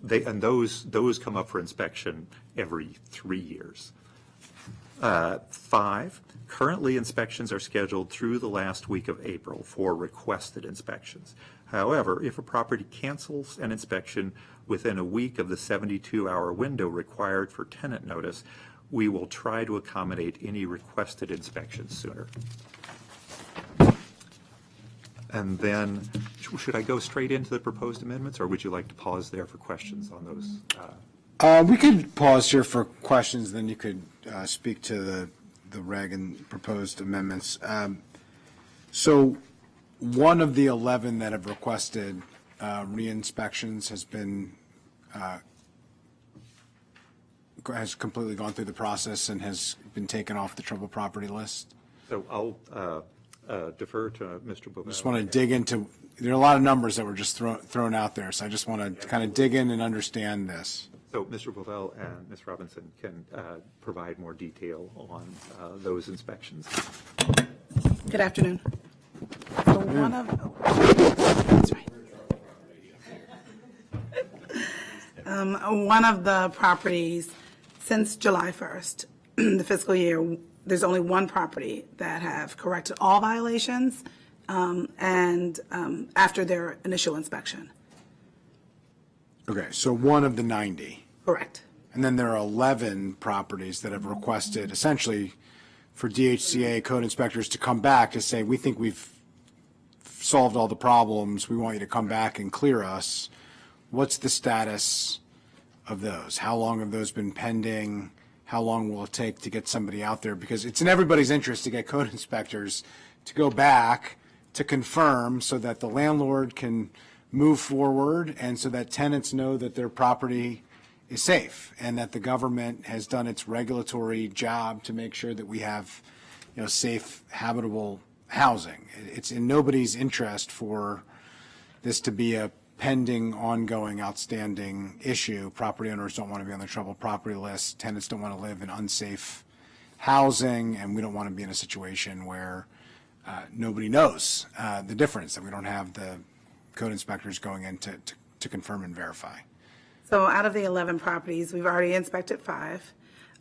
those come up for inspection every 3 years. 5, currently inspections are scheduled through the last week of April for requested inspections. However, if a property cancels an inspection within a week of the 72-hour window required for tenant notice, we will try to accommodate any requested inspections sooner. And then, should I go straight into the proposed amendments, or would you like to pause there for questions on those? We could pause here for questions, then you could speak to the reg and proposed amendments. So one of the 11 that have requested re-inspections has completely gone through the process and has been taken off the trouble property list. So I'll defer to Mr. Bovell. I just want to dig into, there are a lot of numbers that were just thrown out there, so I just want to kind of dig in and understand this. So Mr. Bovell and Ms. Robinson can provide more detail on those inspections. Good afternoon. So one of the properties since July 1st, the fiscal year, there's only one property that have corrected all violations after their initial inspection. Okay, so one of the 90. Correct. And then there are 11 properties that have requested essentially for DHCA code inspectors to come back to say, we think we've solved all the problems. We want you to come back and clear us. What's the status of those? How long have those been pending? How long will it take to get somebody out there? Because it's in everybody's interest to get code inspectors to go back to confirm so that the landlord can move forward and so that tenants know that their property is safe and that the government has done its regulatory job to make sure that we have, safe, habitable housing. It's in nobody's interest for this to be a pending, ongoing, outstanding issue. Property owners don't want to be on the trouble property list. Tenants don't want to live in unsafe housing, and we don't want to be in a situation where nobody knows the difference, that we don't have the code inspectors going in to confirm and verify. So out of the 11 properties, we've already inspected 5,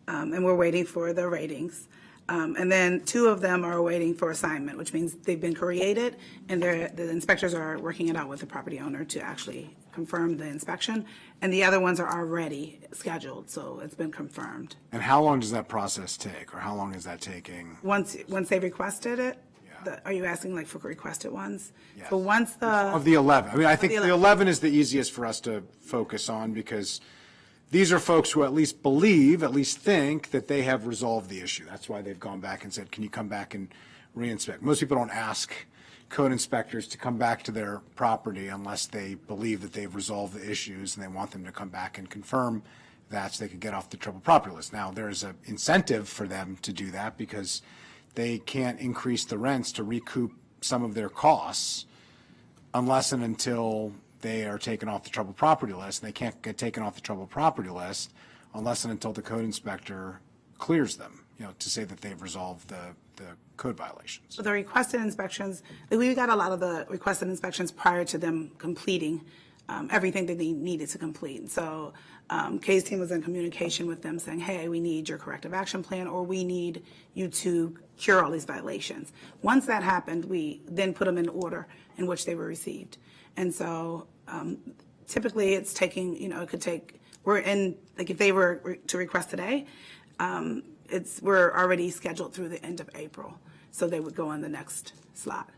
and we're waiting for the ratings. And then 2 of them are waiting for assignment, which means they've been created, and the inspectors are working it out with the property owner to actually confirm the inspection. And the other ones are already scheduled, so it's been confirmed. And how long does that process take, or how long is that taking? Once they requested it? Are you asking like for requested ones? Yes. So once Of the 11. I mean, I think the 11 is the easiest for us to focus on because these are folks who at least believe, at least think that they have resolved the issue. That's why they've gone back and said, can you come back and re-inspect? Most people don't ask code inspectors to come back to their property unless they believe that they've resolved the issues and they want them to come back and confirm that so they can get off the trouble property list. Now, there's an incentive for them to do that because they can't increase the rents to recoup some of their costs unless and until they are taken off the trouble property list. And they can't get taken off the trouble property list unless and until the code inspector clears them, to say that they've resolved the code violations. So the requested inspections, we got a lot of the requested inspections prior to them completing everything that they needed to complete. So Kay's team was in communication with them saying, hey, we need your corrective action plan, or we need you to cure all these violations. Once that happened, we then put them in order in which they were received. And so typically it's taking, it could take, if they were to request today, we're already scheduled through the end of April. So they would go on the next slot.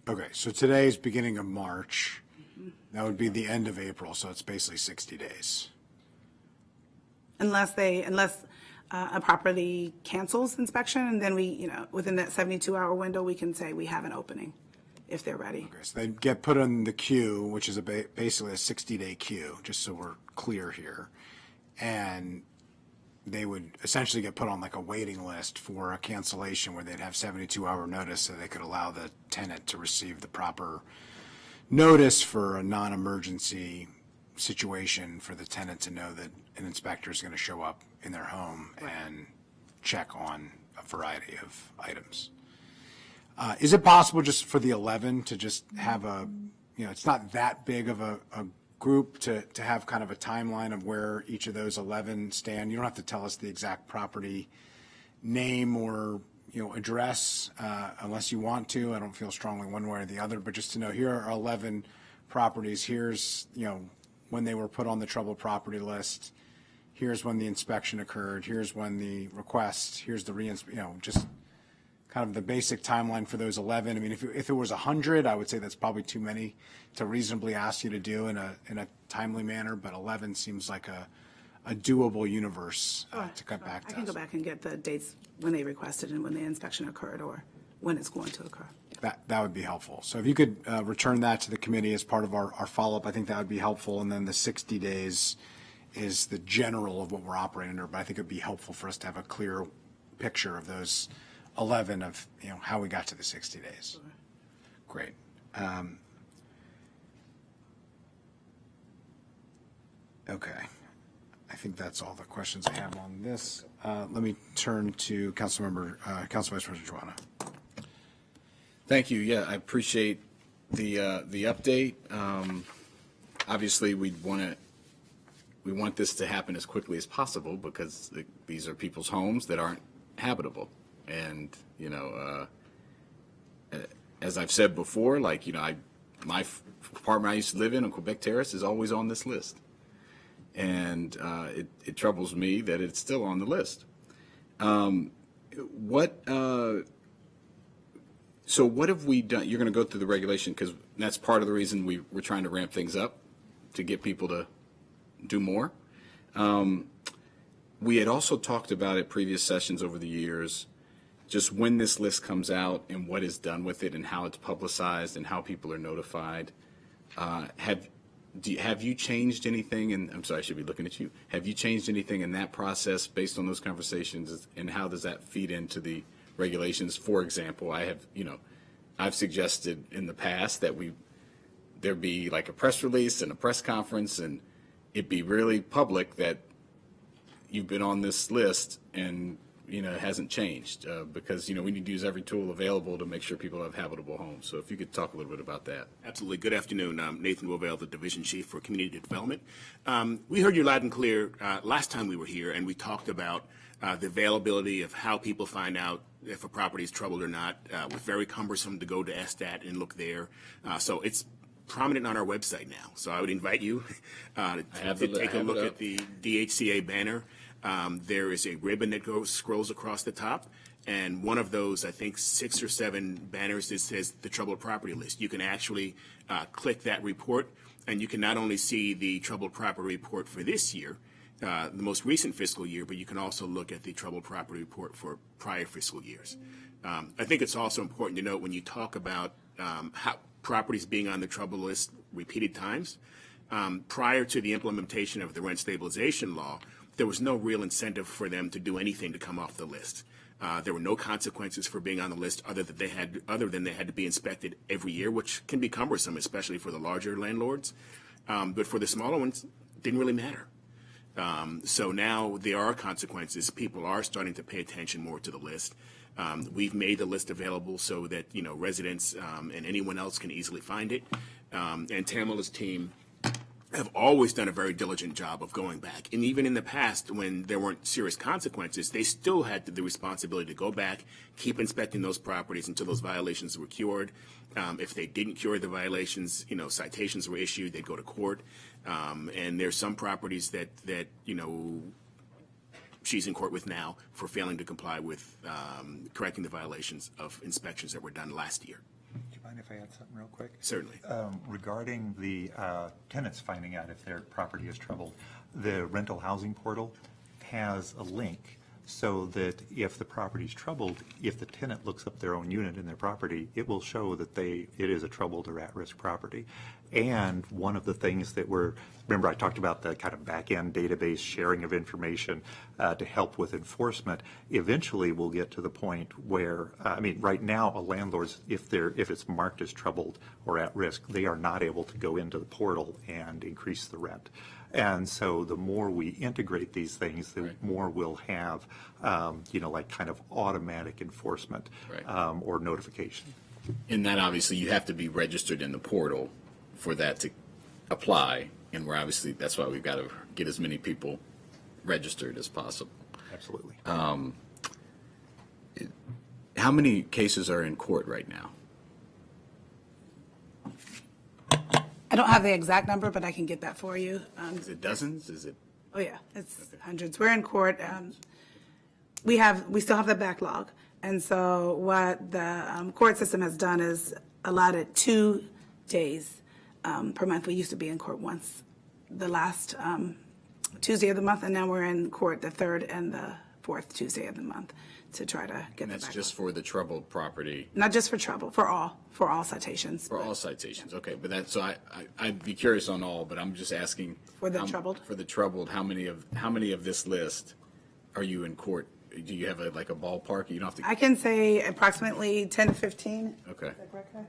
Okay, so today is beginning of March. That would be the end of April, so it's basically 60 days. Unless a property cancels inspection, and then we, within that 72-hour window, we can say we have an opening if they're ready. Okay, so they get put on the queue, which is basically a 60-day queue, just so we're clear here. And they would essentially get put on like a waiting list for a cancellation where they'd have 72-hour notice so they could allow the tenant to receive the proper notice for a non-emergency situation for the tenant to know that an inspector is going to show up in their home and check on a variety of items. Is it possible just for the 11 to just have it's not that big of a group to have kind of a timeline of where each of those 11 stand? You don't have to tell us the exact property name or, address unless you want to. I don't feel strongly one way or the other, but just to know here are 11 properties. Here's, when they were put on the troubled property list. Here's when the inspection occurred. Here's when the request. Here's the just kind of the basic timeline for those 11. I mean, if it was 100, I would say that's probably too many to reasonably ask you to do in a timely manner. But 11 seems like a doable universe to cut back to. I can go back and get the dates when they requested and when the inspection occurred or when it's going to occur. That would be helpful. So if you could return that to the committee as part of our follow-up, I think that would be helpful. And then the 60 days is the general of what we're operating under, but I think it would be helpful for us to have a clear picture of those 11 of, how we got to the 60 days. Sure. Great. Okay. I think that's all the questions I have on this. Let me turn to Council Vice President Joanna. Thank you. Yeah, I appreciate the update. Obviously, we want this to happen as quickly as possible because these are people's homes that aren't habitable. And, as I've said before, my apartment I used to live in on Quebec Terrace is always on this list. And it troubles me that it's still on the list. So what have we done? You're going to go through the regulation because that's part of the reason we're trying to ramp things up to get people to do more. We had also talked about at previous sessions over the years, just when this list comes out and what is done with it and how it's publicized and how people are notified. Have you changed anything? And I'm sorry, I should be looking at you. Have you changed anything in that process based on those conversations? And how does that feed into the regulations? For example, I've suggested in the past that there be like a press release and a press conference, and it be really public that you've been on this list and it hasn't changed because we need to use every tool available to make sure people have habitable homes. So if you could talk a little bit about that. Absolutely. Good afternoon. I'm Nathan Wovell, the Division Chief for Community Development. We heard you loud and clear last time we were here, and we talked about the availability of how people find out if a property is troubled or not. It was very cumbersome to go to SDAT and look there. So it's prominent on our website now. So I would invite you to take a look at the DHCA banner. There is a ribbon that scrolls across the top, and one of those, I think 6 or 7 banners that says the troubled property list. You can actually click that report, and you can not only see the troubled property report for this year, the most recent fiscal year, but you can also look at the troubled property report for prior fiscal years. I think it's also important to note when you talk about how properties being on the trouble list repeated times, prior to the implementation of the rent stabilization law, there was no real incentive for them to do anything to come off the list. There were no consequences for being on the list other than they had to be inspected every year, which can be cumbersome, especially for the larger landlords. But for the smaller ones, it didn't really matter. So now there are consequences. People are starting to pay attention more to the list. We've made the list available so that residents and anyone else can easily find it. And Tamala's team have always done a very diligent job of going back. And even in the past, when there weren't serious consequences, they still had the responsibility to go back, keep inspecting those properties until those violations were cured. If they didn't cure the violations, citations were issued, they'd go to court. And there's some properties that she's in court with now for failing to comply with correcting the violations of inspections that were done last year. Do you mind if I add something real quick? Certainly. Regarding the tenants finding out if their property is troubled, the rental housing portal has a link so that if the property is troubled, if the tenant looks up their own unit in their property, it will show that it is a troubled or at-risk property. And one of the things that remember I talked about the kind of back-end database sharing of information to help with enforcement. Eventually we'll get to the point where, right now a landlord's, if it's marked as troubled or at risk, they are not able to go into the portal and increase the rent. And so the more we integrate these things, the more we'll have, like kind of automatic enforcement or notification. And that obviously you have to be registered in the portal for that to apply. And that's why we've got to get as many people registered as possible. Absolutely. How many cases are in court right now? I don't have the exact number, but I can get that for you. Is it dozens? Is it? Oh yeah, it's hundreds. We're in court. We still have the backlog, and so what the court system has done is allotted 2 days per month. We used to be in court once, the last Tuesday of the month, and now we're in court the 3rd and the 4th Tuesday of the month to try to get. And that's just for the troubled property. Not just for trouble, for all citations. For all citations, okay. But I'd be curious on all, but I'm just asking. For the troubled? For the troubled, how many of this list are you in court? Do you have a ballpark? You don't have to. I can say approximately 10 to 15. Okay. Is that correct, Kai?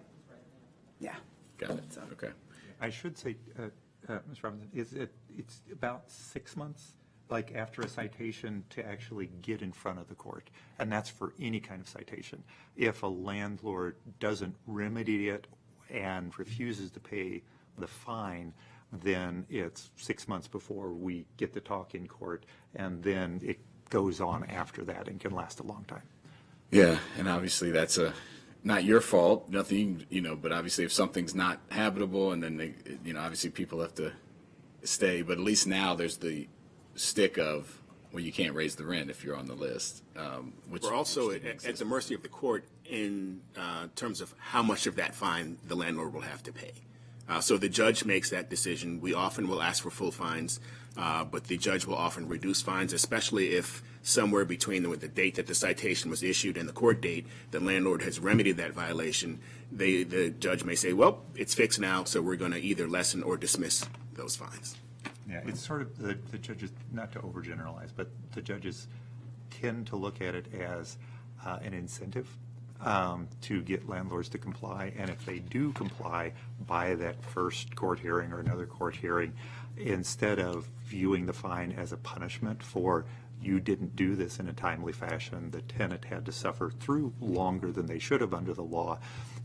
Yeah. Got it. Okay. I should say, Ms. Robinson, it's about 6 months, like after a citation, to actually get in front of the court, and that's for any kind of citation. If a landlord doesn't remedy it and refuses to pay the fine, then it's 6 months before we get the talk in court, and then it goes on after that and can last a long time. Yeah, and obviously that's not your fault, nothing, but obviously if something's not habitable and then they, obviously people have to stay, but at least now there's the stick of, well, you can't raise the rent if you're on the list. Which we're also at the mercy of the court in terms of how much of that fine the landlord will have to pay. So the judge makes that decision. We often will ask for full fines, but the judge will often reduce fines, especially if somewhere between the date that the citation was issued and the court date, the landlord has remedied that violation. The judge may say, well, it's fixed now, so we're going to either lessen or dismiss those fines. Yeah, it's sort of the judges, not to overgeneralize, but the judges tend to look at it as an incentive to get landlords to comply. And if they do comply by that first court hearing or another court hearing, instead of viewing the fine as a punishment for you didn't do this in a timely fashion, the tenant had to suffer through longer than they should have under the law,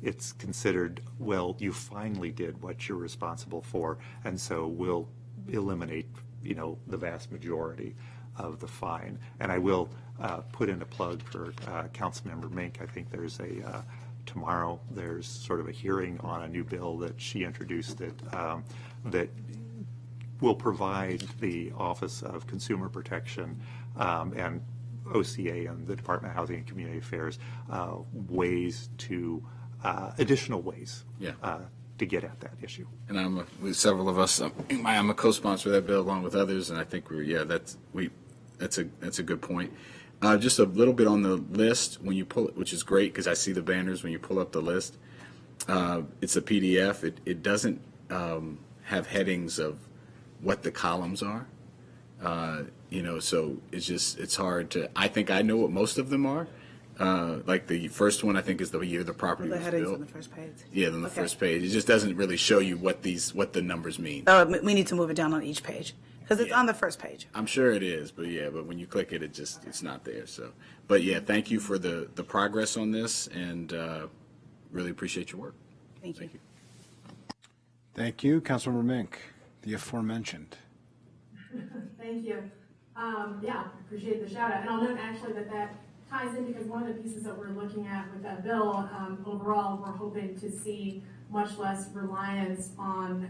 it's considered, well, you finally did what you're responsible for, and so we'll eliminate, the vast majority of the fine. And I will put in a plug for Councilmember Mink. I think there's tomorrow there's sort of a hearing on a new bill that she introduced that will provide the Office of Consumer Protection and OCA and the Department of Housing and Community Affairs additional ways to get at that issue. And with several of us, I'm a co-sponsor of that bill along with others, and I think that's a good point. Just a little bit on the list when you pull it, which is great because I see the banners when you pull up the list. It's a PDF. It doesn't have headings of what the columns are. So it's hard to. I think I know what most of them are. Like the first one, I think, is the year the property was built. The headings on the first page. Yeah, on the first page. It just doesn't really show you what the numbers mean. We need to move it down on each page because it's on the first page. I'm sure it is, but when you click it, it's not there. So, but yeah, thank you for the progress on this, and really appreciate your work. Thank you. Thank you, Councilmember Mink, the aforementioned. Thank you. Appreciate the shout out. And I'll note actually that ties in because one of the pieces that we're looking at with that bill, overall, we're hoping to see much less reliance on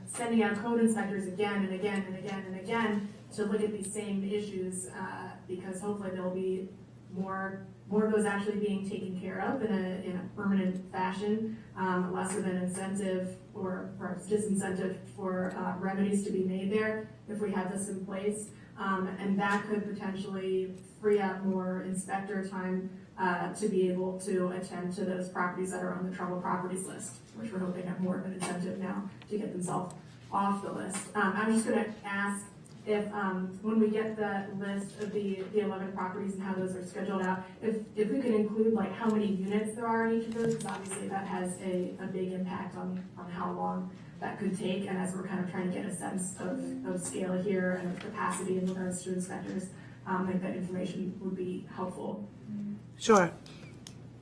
sending out code inspectors again and again and again and again to look at these same issues because hopefully there'll be more of those actually being taken care of in a permanent fashion, less of an incentive or perhaps disincentive for remedies to be made there if we have this in place. And that could potentially free up more inspector time to be able to attend to those properties that are on the troubled properties list, which we're hoping have more of an incentive now to get themselves off the list. I'm just going to ask if when we get the list of the 11 properties and how those are scheduled out, if we could include like how many units there are in each of those, because obviously that has a big impact on how long that could take, and as we're kind of trying to get a sense of scale here and of capacity in regards to inspectors, I think that information would be helpful. Sure.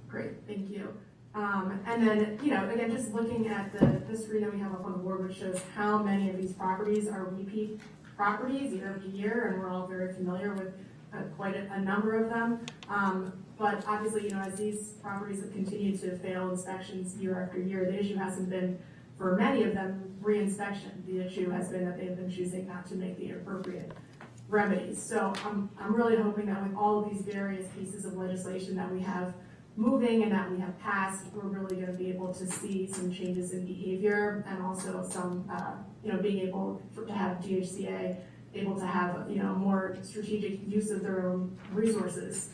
Great, thank you. And then, you know, again, just looking at the screen that we have up on the board, which shows how many of these properties are repeat properties year after year, and we're all very familiar with quite a number of them. But obviously, you know, as these properties have continued to fail inspections year after year, the issue hasn't been, for many of them, re-inspection. The issue has been that they've been choosing not to make the appropriate remedies. So I'm really hoping that with all of these various pieces of legislation that we have moving and that we have passed, we're really going to be able to see some changes in behavior, and also some, you know, being able to have DHCA able to have, you know, more strategic use of their own resources.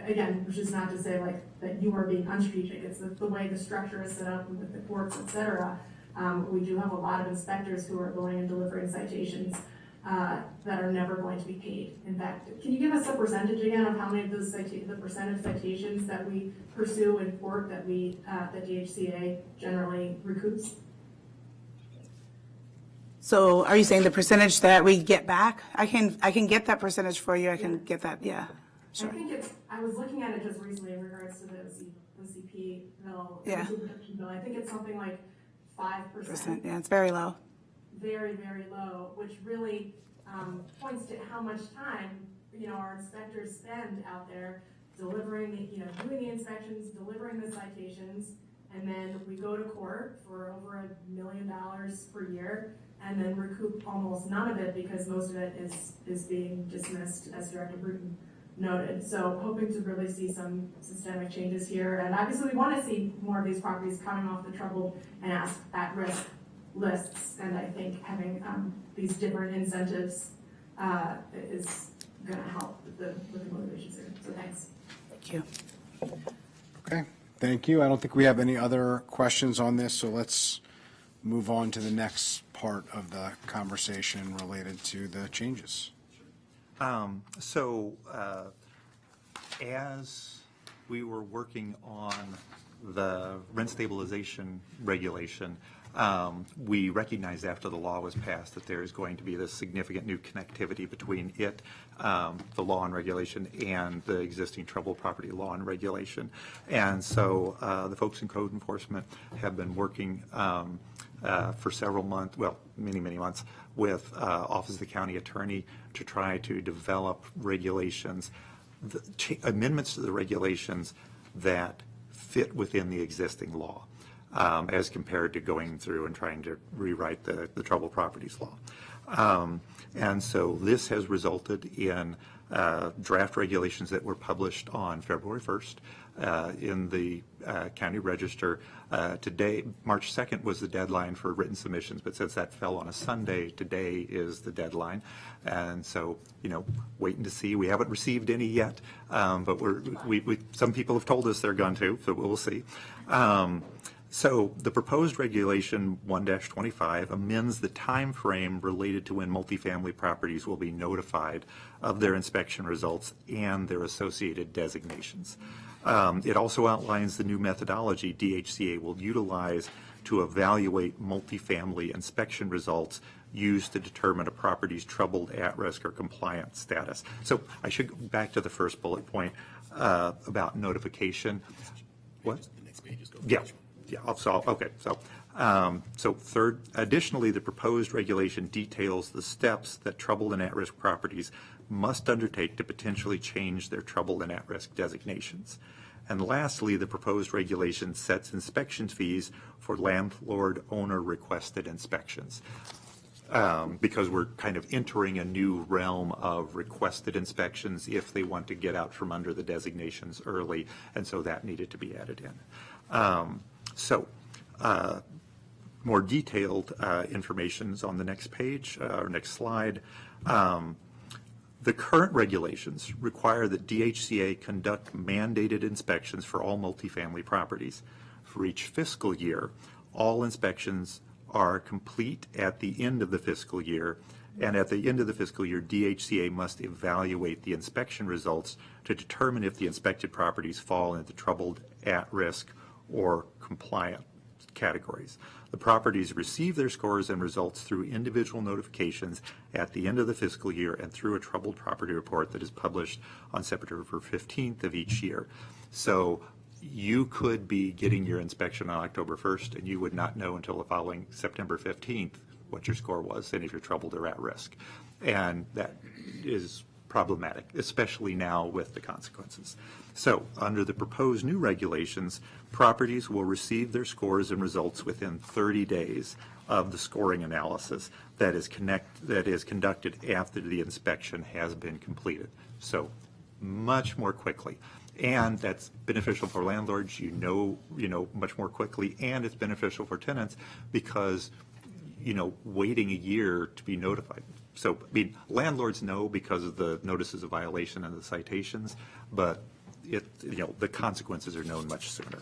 Again, which is not to say like that you are being unstrategic. It's the way the structure is set up with the courts, et cetera. We do have a lot of inspectors who are going and delivering citations that are never going to be paid. In fact, can you give us a percentage again of how many of those the percent of citations that we pursue in court that that DHCA generally recoups? So are you saying the percentage that we get back? I can get that percentage for you. I can get that. Yeah. Sure. I think I was looking at it just recently in regards to the OCP bill. Yeah. Bill. I think it's something like 5%. Yeah, it's very low. Very, very low, which really points to how much time, you know, our inspectors spend out there delivering the, you know, doing the inspections, delivering the citations, and then we go to court for over $1 million per year, and then recoup almost none of it because most of it is being dismissed, as Director Bruton noted. So hoping to really see some systemic changes here, and obviously we want to see more of these properties coming off the troubled and at-risk lists, and I think having these different incentives is going to help with the motivations here. So thanks. Thank you. Okay, thank you. I don't think we have any other questions on this, so let's move on to the next part of the conversation related to the changes. As we were working on the rent stabilization regulation, we recognized after the law was passed that there is going to be this significant new connectivity between it, the law and regulation, and the existing troubled property law and regulation. And so the folks in code enforcement have been working for several months, well, many months, with Office of the County Attorney to try to develop regulations, amendments to the regulations that fit within the existing law, as compared to going through and trying to rewrite the troubled properties law. And so this has resulted in draft regulations that were published on February 1st in the County Register. Today, March 2nd was the deadline for written submissions, but since that fell on a Sunday, today is the deadline. And so, you know, waiting to see. We haven't received any yet, but some people have told us they're going to, so we'll see. So the proposed regulation 1-25 amends the time frame related to when multifamily properties will be notified of their inspection results and their associated designations. It also outlines the new methodology DHCA will utilize to evaluate multifamily inspection results used to determine a property's troubled, at-risk, or compliant status. So I should go back to the first bullet point about notification. What? The next page is going. Yeah. So third, additionally, the proposed regulation details the steps that troubled and at-risk properties must undertake to potentially change their troubled and at-risk designations. And lastly, the proposed regulation sets inspection fees for landlord-owner requested inspections. Because we're kind of entering a new realm of requested inspections if they want to get out from under the designations early, and so that needed to be added in. More detailed information is on the next page, or next slide. The current regulations require that DHCA conduct mandated inspections for all multifamily properties. For each fiscal year, all inspections are complete at the end of the fiscal year, and at the end of the fiscal year, DHCA must evaluate the inspection results to determine if the inspected properties fall into troubled, at-risk, or compliant categories. The properties receive their scores and results through individual notifications at the end of the fiscal year and through a troubled property report that is published on September 15th of each year. So you could be getting your inspection on October 1st and you would not know until the following September 15th what your score was and if you're troubled or at risk. And that is problematic, especially now with the consequences. So under the proposed new regulations, properties will receive their scores and results within 30 days of the scoring analysis that is conducted after the inspection has been completed. So much more quickly. And that's beneficial for landlords, you know, much more quickly, and it's beneficial for tenants because, waiting a year to be notified. So, landlords know because of the notices of violation and the citations, but the consequences are known much sooner,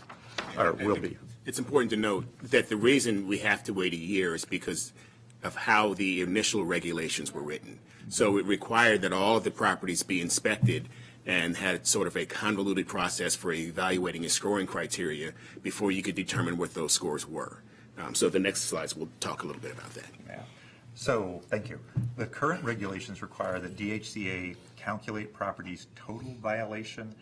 or will be. It's important to note that the reason we have to wait a year is because of how the initial regulations were written. So it required that all of the properties be inspected and had sort of a convoluted process for evaluating a scoring criteria before you could determine what those scores were. So the next slides, we'll talk a little bit about that. Yeah. So, thank you. The current regulations require that DHCA calculate properties' total violation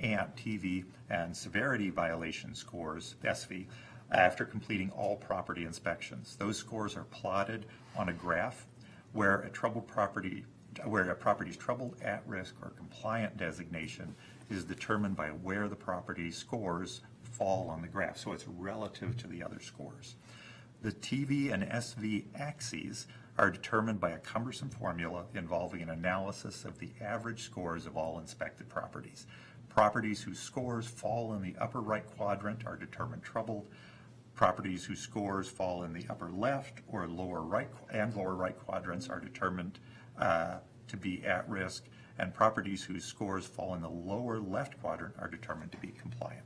and TV and severity violation scores, SV, after completing all property inspections. Those scores are plotted on a graph where a property's troubled, at-risk, or compliant designation is determined by where the property scores fall on the graph. So it's relative to the other scores. The TV and SV axes are determined by a cumbersome formula involving an analysis of the average scores of all inspected properties. Properties whose scores fall in the upper right quadrant are determined troubled. Properties whose scores fall in the upper left or lower right quadrants are determined to be at risk, and properties whose scores fall in the lower left quadrant are determined to be compliant.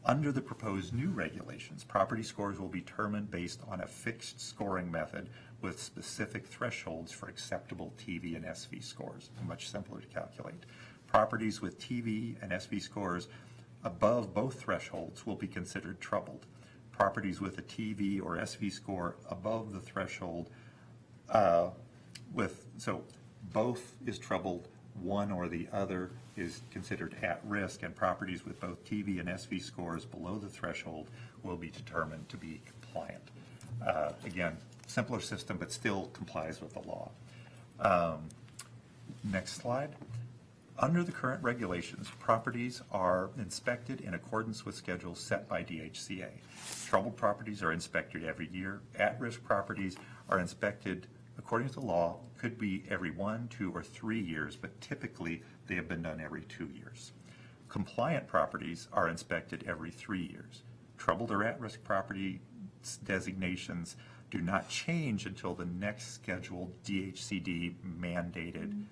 Under the proposed new regulations, property scores will be determined based on a fixed scoring method with specific thresholds for acceptable TV and SV scores, much simpler to calculate. Properties with TV and SV scores above both thresholds will be considered troubled. Properties with a TV or SV score above the threshold so both is troubled, one or the other is considered at risk, and properties with both TV and SV scores below the threshold will be determined to be compliant. Again, simpler system, but still complies with the law. Next slide. Under the current regulations, properties are inspected in accordance with schedules set by DHCA. Troubled properties are inspected every year. At-risk properties are inspected according to the law, could be every 1, 2, or 3 years, but typically they have been done every 2 years. Compliant properties are inspected every 3 years. Troubled or at-risk property designations do not change until the next scheduled DHCD mandated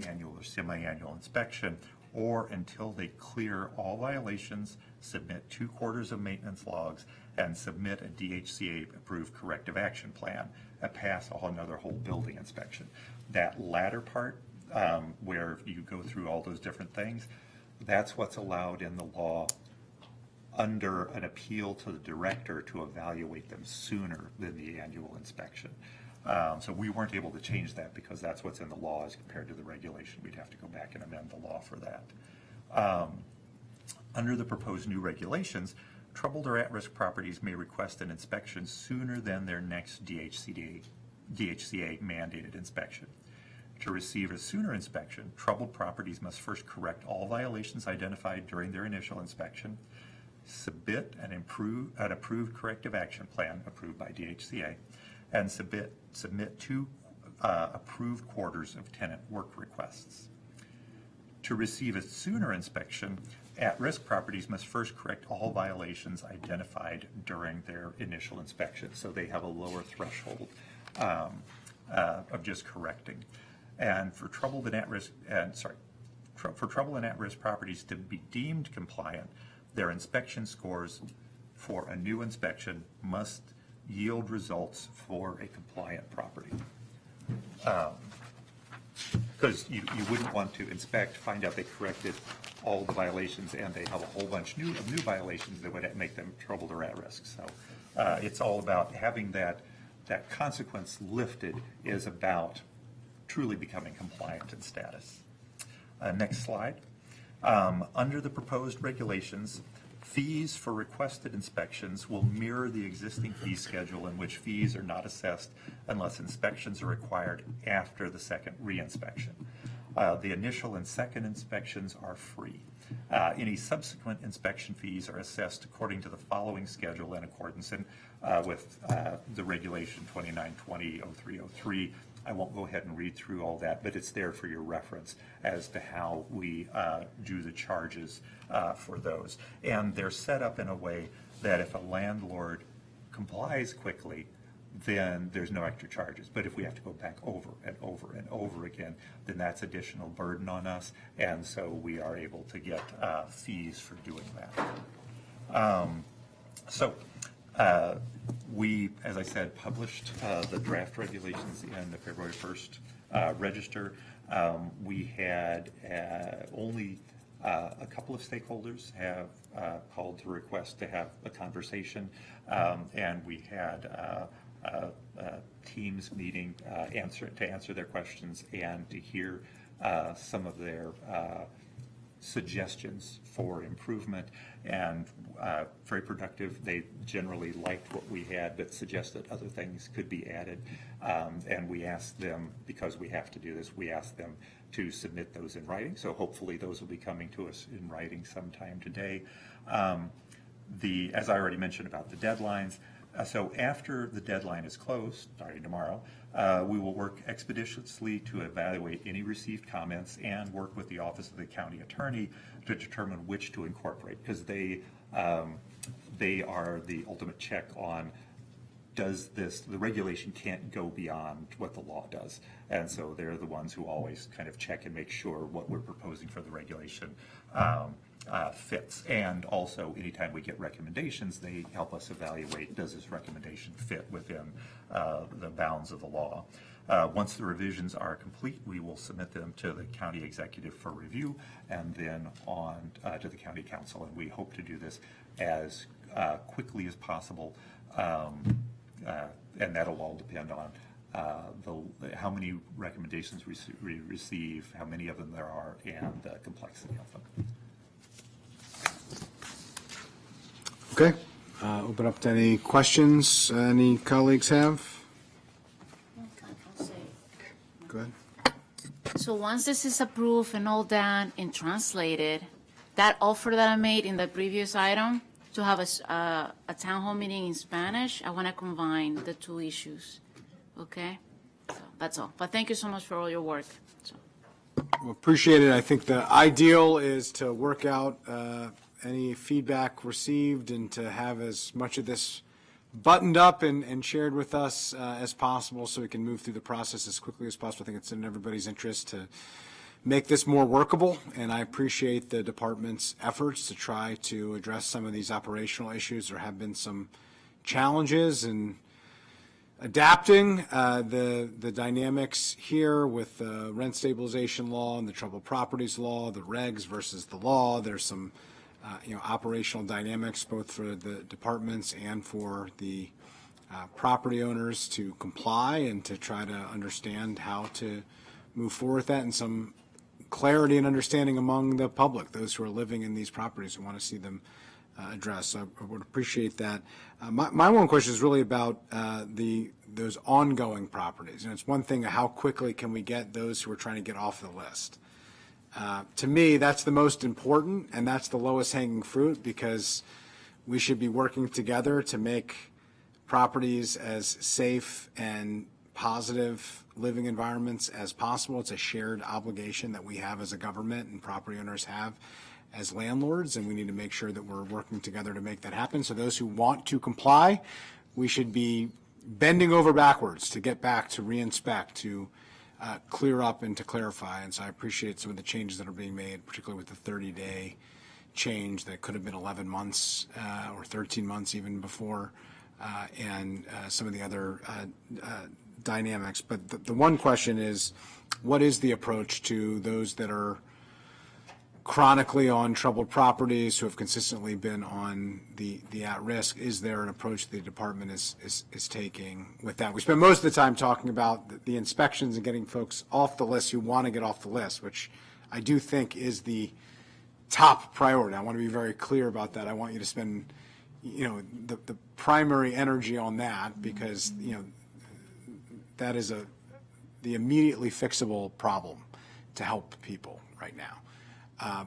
annual or semi-annual inspection, or until they clear all violations, submit 2 quarters of maintenance logs, and submit a DHCA-approved corrective action plan and pass another whole building inspection. That latter part, where you go through all those different things, that's what's allowed in the law under an appeal to the director to evaluate them sooner than the annual inspection. So we weren't able to change that because that's what's in the law as compared to the regulation. We'd have to go back and amend the law for that. Under the proposed new regulations, troubled or at-risk properties may request an inspection sooner than their next DHCA mandated inspection. To receive a sooner inspection, troubled properties must first correct all violations identified during their initial inspection, submit an approved corrective action plan approved by DHCA, and submit 2 approved quarters of tenant work requests. To receive a sooner inspection, at-risk properties must first correct all violations identified during their initial inspection, so they have a lower threshold of just correcting. And for troubled and at-risk, for troubled and at-risk properties to be deemed compliant, their inspection scores for a new inspection must yield results for a compliant property. Because you wouldn't want to inspect, find out they corrected all the violations, and they have a whole bunch of new violations that would make them troubled or at risk. So it's all about having that consequence lifted is about truly becoming compliant in status. Next slide. Under the proposed regulations, fees for requested inspections will mirror the existing fee schedule in which fees are not assessed unless inspections are required after the second reinspection. The initial and second inspections are free. Any subsequent inspection fees are assessed according to the following schedule in accordance with the regulation 2920-0303. I won't go ahead and read through all that, but it's there for your reference as to how we do the charges for those. And they're set up in a way that if a landlord complies quickly, then there's no extra charges. But if we have to go back over and over and over again, then that's additional burden on us, and so we are able to get fees for doing that. We, as I said, published the draft regulations in the February 1st Register. We had only a couple of stakeholders have called to request to have a conversation, and we had teams meeting to answer their questions and to hear some of their suggestions for improvement, and very productive. They generally liked what we had, but suggested other things could be added. And we asked them, because we have to do this, we asked them to submit those in writing. So hopefully those will be coming to us in writing sometime today. As I already mentioned about the deadlines, so after the deadline is closed, starting tomorrow, we will work expeditiously to evaluate any received comments and work with the Office of the County Attorney to determine which to incorporate, because they are the ultimate check on the regulation can't go beyond what the law does. And so they're the ones who always kind of check and make sure what we're proposing for the regulation fits. And also, anytime we get recommendations, they help us evaluate, does this recommendation fit within the bounds of the law? Once the revisions are complete, we will submit them to the county executive for review, and then on to the county council. And we hope to do this as quickly as possible, and that'll all depend on how many recommendations we receive, how many of them there are, and the complexity of them. Okay. Open up to any questions any colleagues have. Go ahead. So once this is approved and all done and translated, that offer that I made in the previous item to have a town hall meeting in Spanish, I want to combine the two issues. Okay? So that's all. But thank you so much for all your work. So. Well, appreciate it. I think the ideal is to work out any feedback received and to have as much of this buttoned up and shared with us as possible so we can move through the process as quickly as possible. I think it's in everybody's interest to make this more workable, and I appreciate the department's efforts to try to address some of these operational issues. There have been some challenges in adapting the dynamics here with the rent stabilization law and the troubled properties law, the regs versus the law. There's some operational dynamics both for the departments and for the property owners to comply and to try to understand how to move forward with that, and some clarity and understanding among the public, those who are living in these properties and want to see them addressed. So I would appreciate that. My one question is really about those ongoing properties. And it's one thing, how quickly can we get those who are trying to get off the list? To me, that's the most important, and that's the lowest hanging fruit, because we should be working together to make properties as safe and positive living environments as possible. It's a shared obligation that we have as a government and property owners have as landlords, and we need to make sure that we're working together to make that happen. So those who want to comply, we should be bending over backwards to get back to reinspect, to clear up and to clarify. And so I appreciate some of the changes that are being made, particularly with the 30-day change that could have been 11 months or 13 months even before, and some of the other dynamics. But the one question is, what is the approach to those that are chronically on troubled properties who have consistently been on the at-risk? Is there an approach the department is taking with that? We spend most of the time talking about the inspections and getting folks off the list who want to get off the list, which I do think is the top priority. I want to be very clear about that. I want you to spend, the primary energy on that, because, that is the immediately fixable problem to help people right now.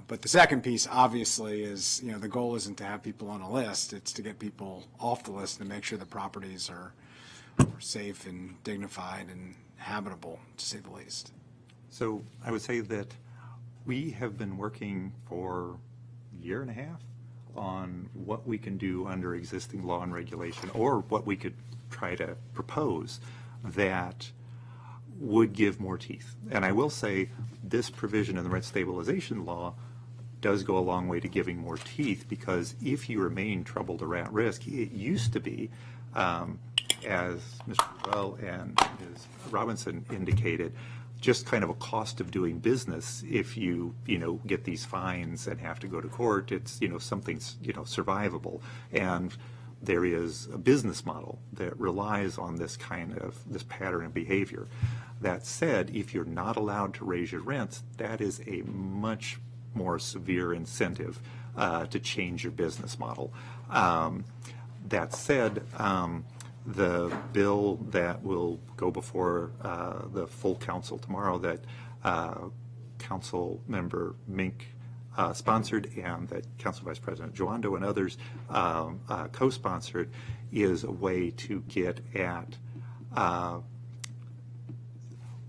But the second piece, obviously, is, the goal isn't to have people on a list. It's to get people off the list and make sure the properties are safe and dignified and habitable, to say the least. So I would say that we have been working for a year and a half on what we can do under existing law and regulation, or what we could try to propose that would give more teeth. And I will say this provision in the rent stabilization law does go a long way to giving more teeth, because if you remain troubled or at risk, it used to be, as Mr. Well and Ms. Robinson indicated, just kind of a cost of doing business. If you, get these fines and have to go to court, it's, something's, survivable. And there is a business model that relies on this pattern of behavior. That said, if you're not allowed to raise your rents, that is a much more severe incentive to change your business model. That said, the bill that will go before the full council tomorrow, that Council Member Mink sponsored, and that Council Vice President Joando and others co-sponsored, is a way to get at,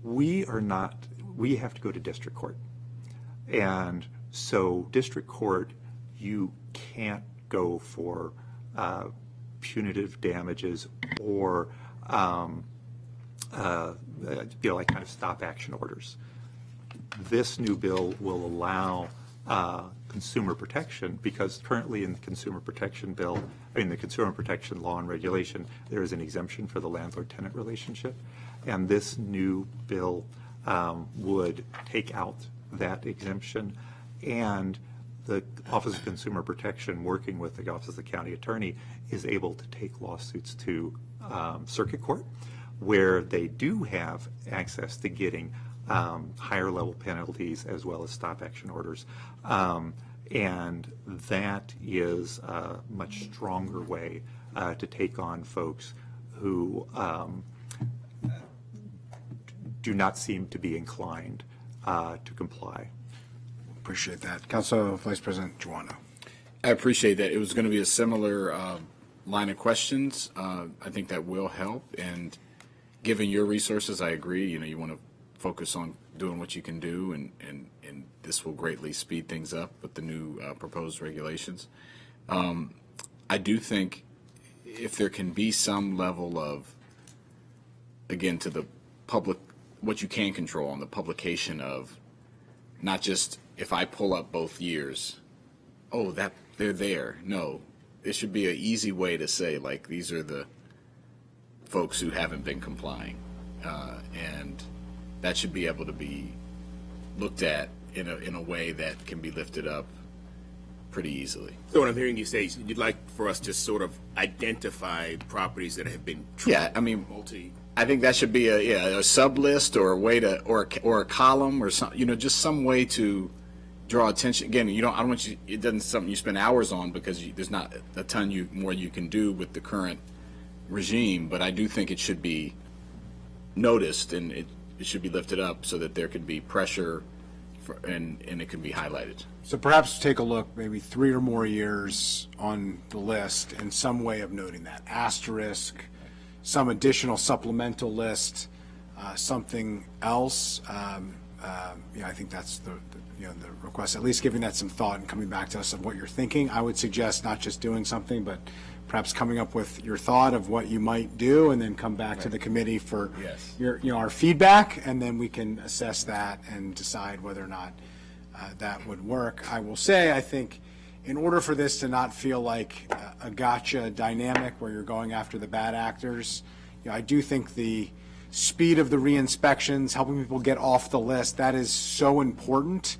we have to go to district court. And so district court, you can't go for punitive damages or like kind of stop action orders. This new bill will allow consumer protection, because currently in the consumer protection bill, in the consumer protection law and regulation, there is an exemption for the landlord-tenant relationship, and this new bill would take out that exemption, and the Office of Consumer Protection, working with the Office of the County Attorney, is able to take lawsuits to circuit court, where they do have access to getting higher level penalties as well as stop action orders. And that is a much stronger way to take on folks who do not seem to be inclined to comply. Appreciate that. Council Vice President Joando. I appreciate that. It was going to be a similar line of questions. I think that will help. And given your resources, I agree. You want to focus on doing what you can do, and this will greatly speed things up with the new proposed regulations. I do think if there can be some level of, again, to the public, what you can control on the publication of, not just if I pull up both years, oh, that they're there. No, it should be an easy way to say, like, these are the folks who haven't been complying, and that should be able to be looked at in a way that can be lifted up pretty easily. So what I'm hearing you say is you'd like for us to sort of identify properties that have been I think that should be a sub list, or a way to, or a column, or some, just some way to draw attention. Again, I don't want you. It doesn't something you spend hours on, because there's not a ton more you can do with the current regime. But I do think it should be noticed, and it should be lifted up so that there could be pressure, and it could be highlighted. So perhaps take a look, maybe 3 or more years on the list, and some way of noting that. Asterisk, some additional supplemental list, something else. I think that's the request, at least giving that some thought and coming back to us of what you're thinking. I would suggest not just doing something, but perhaps coming up with your thought of what you might do, and then come back to the committee for our feedback, and then we can assess that and decide whether or not that would work. I will say, I think, in order for this to not feel like a gotcha dynamic where you're going after the bad actors, I do think the speed of the re-inspections, helping people get off the list, that is so important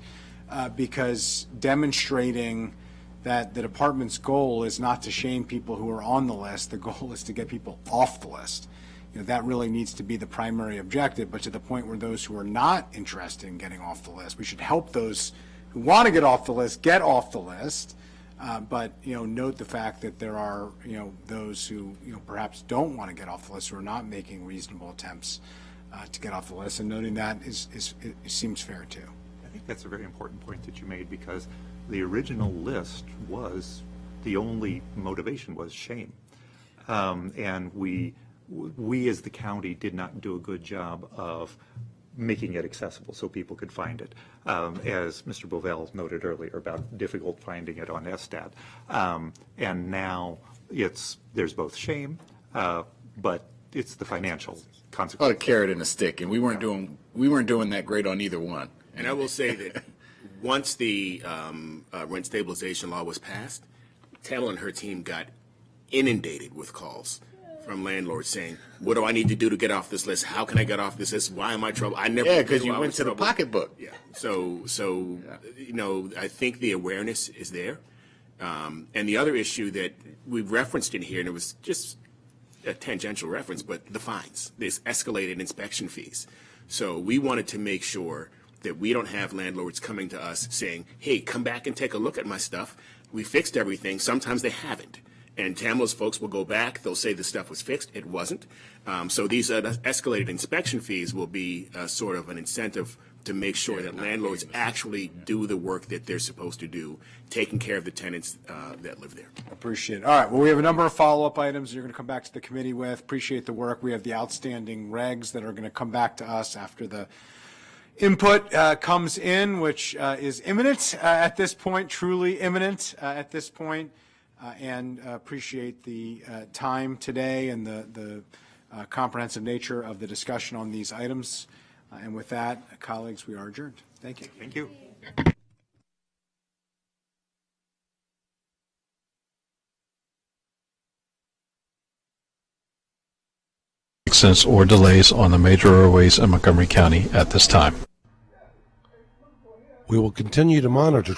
because demonstrating that the department's goal is not to shame people who are on the list. The goal is to get people off the list. That really needs to be the primary objective, but to the point where those who are not interested in getting off the list, we should help those who want to get off the list get off the list. But note the fact that there are those who perhaps don't want to get off the list, who are not making reasonable attempts to get off the list, and noting that it seems fair too. I think that's a very important point that you made, because the original list was, the only motivation was shame, and we as the county did not do a good job of making it accessible so people could find it. As Mr. Bovell noted earlier about difficult finding it on SSTAT. And now there's both shame, but it's the financial consequence. About a carrot and a stick, and we weren't doing that great on either one. And I will say that once the rent stabilization law was passed, Tamla and her team got inundated with calls from landlords saying, what do I need to do to get off this list? How can I get off this list? Why am I trouble? I never. Yeah, because you went to the pocketbook. Yeah. So I think the awareness is there. And the other issue that we've referenced in here, and it was just a tangential reference, but the fines. There's escalated inspection fees. So we wanted to make sure that we don't have landlords coming to us saying, hey, come back and take a look at my stuff. We fixed everything. Sometimes they haven't. And Tamla's folks will go back. They'll say the stuff was fixed. It wasn't. So these escalated inspection fees will be sort of an incentive to make sure that landlords actually do the work that they're supposed to do, taking care of the tenants that live there. Appreciate it. All right. Well, we have a number of follow-up items you're going to come back to the committee with. Appreciate the work. We have the outstanding regs that are going to come back to us after the input comes in, which is imminent at this point, truly imminent at this point. And appreciate the time today and the comprehensive nature of the discussion on these items. And with that, colleagues, we are adjourned. Thank you. Thank you. Accidents or delays on the major roadways in Montgomery County at this time. We will continue to monitor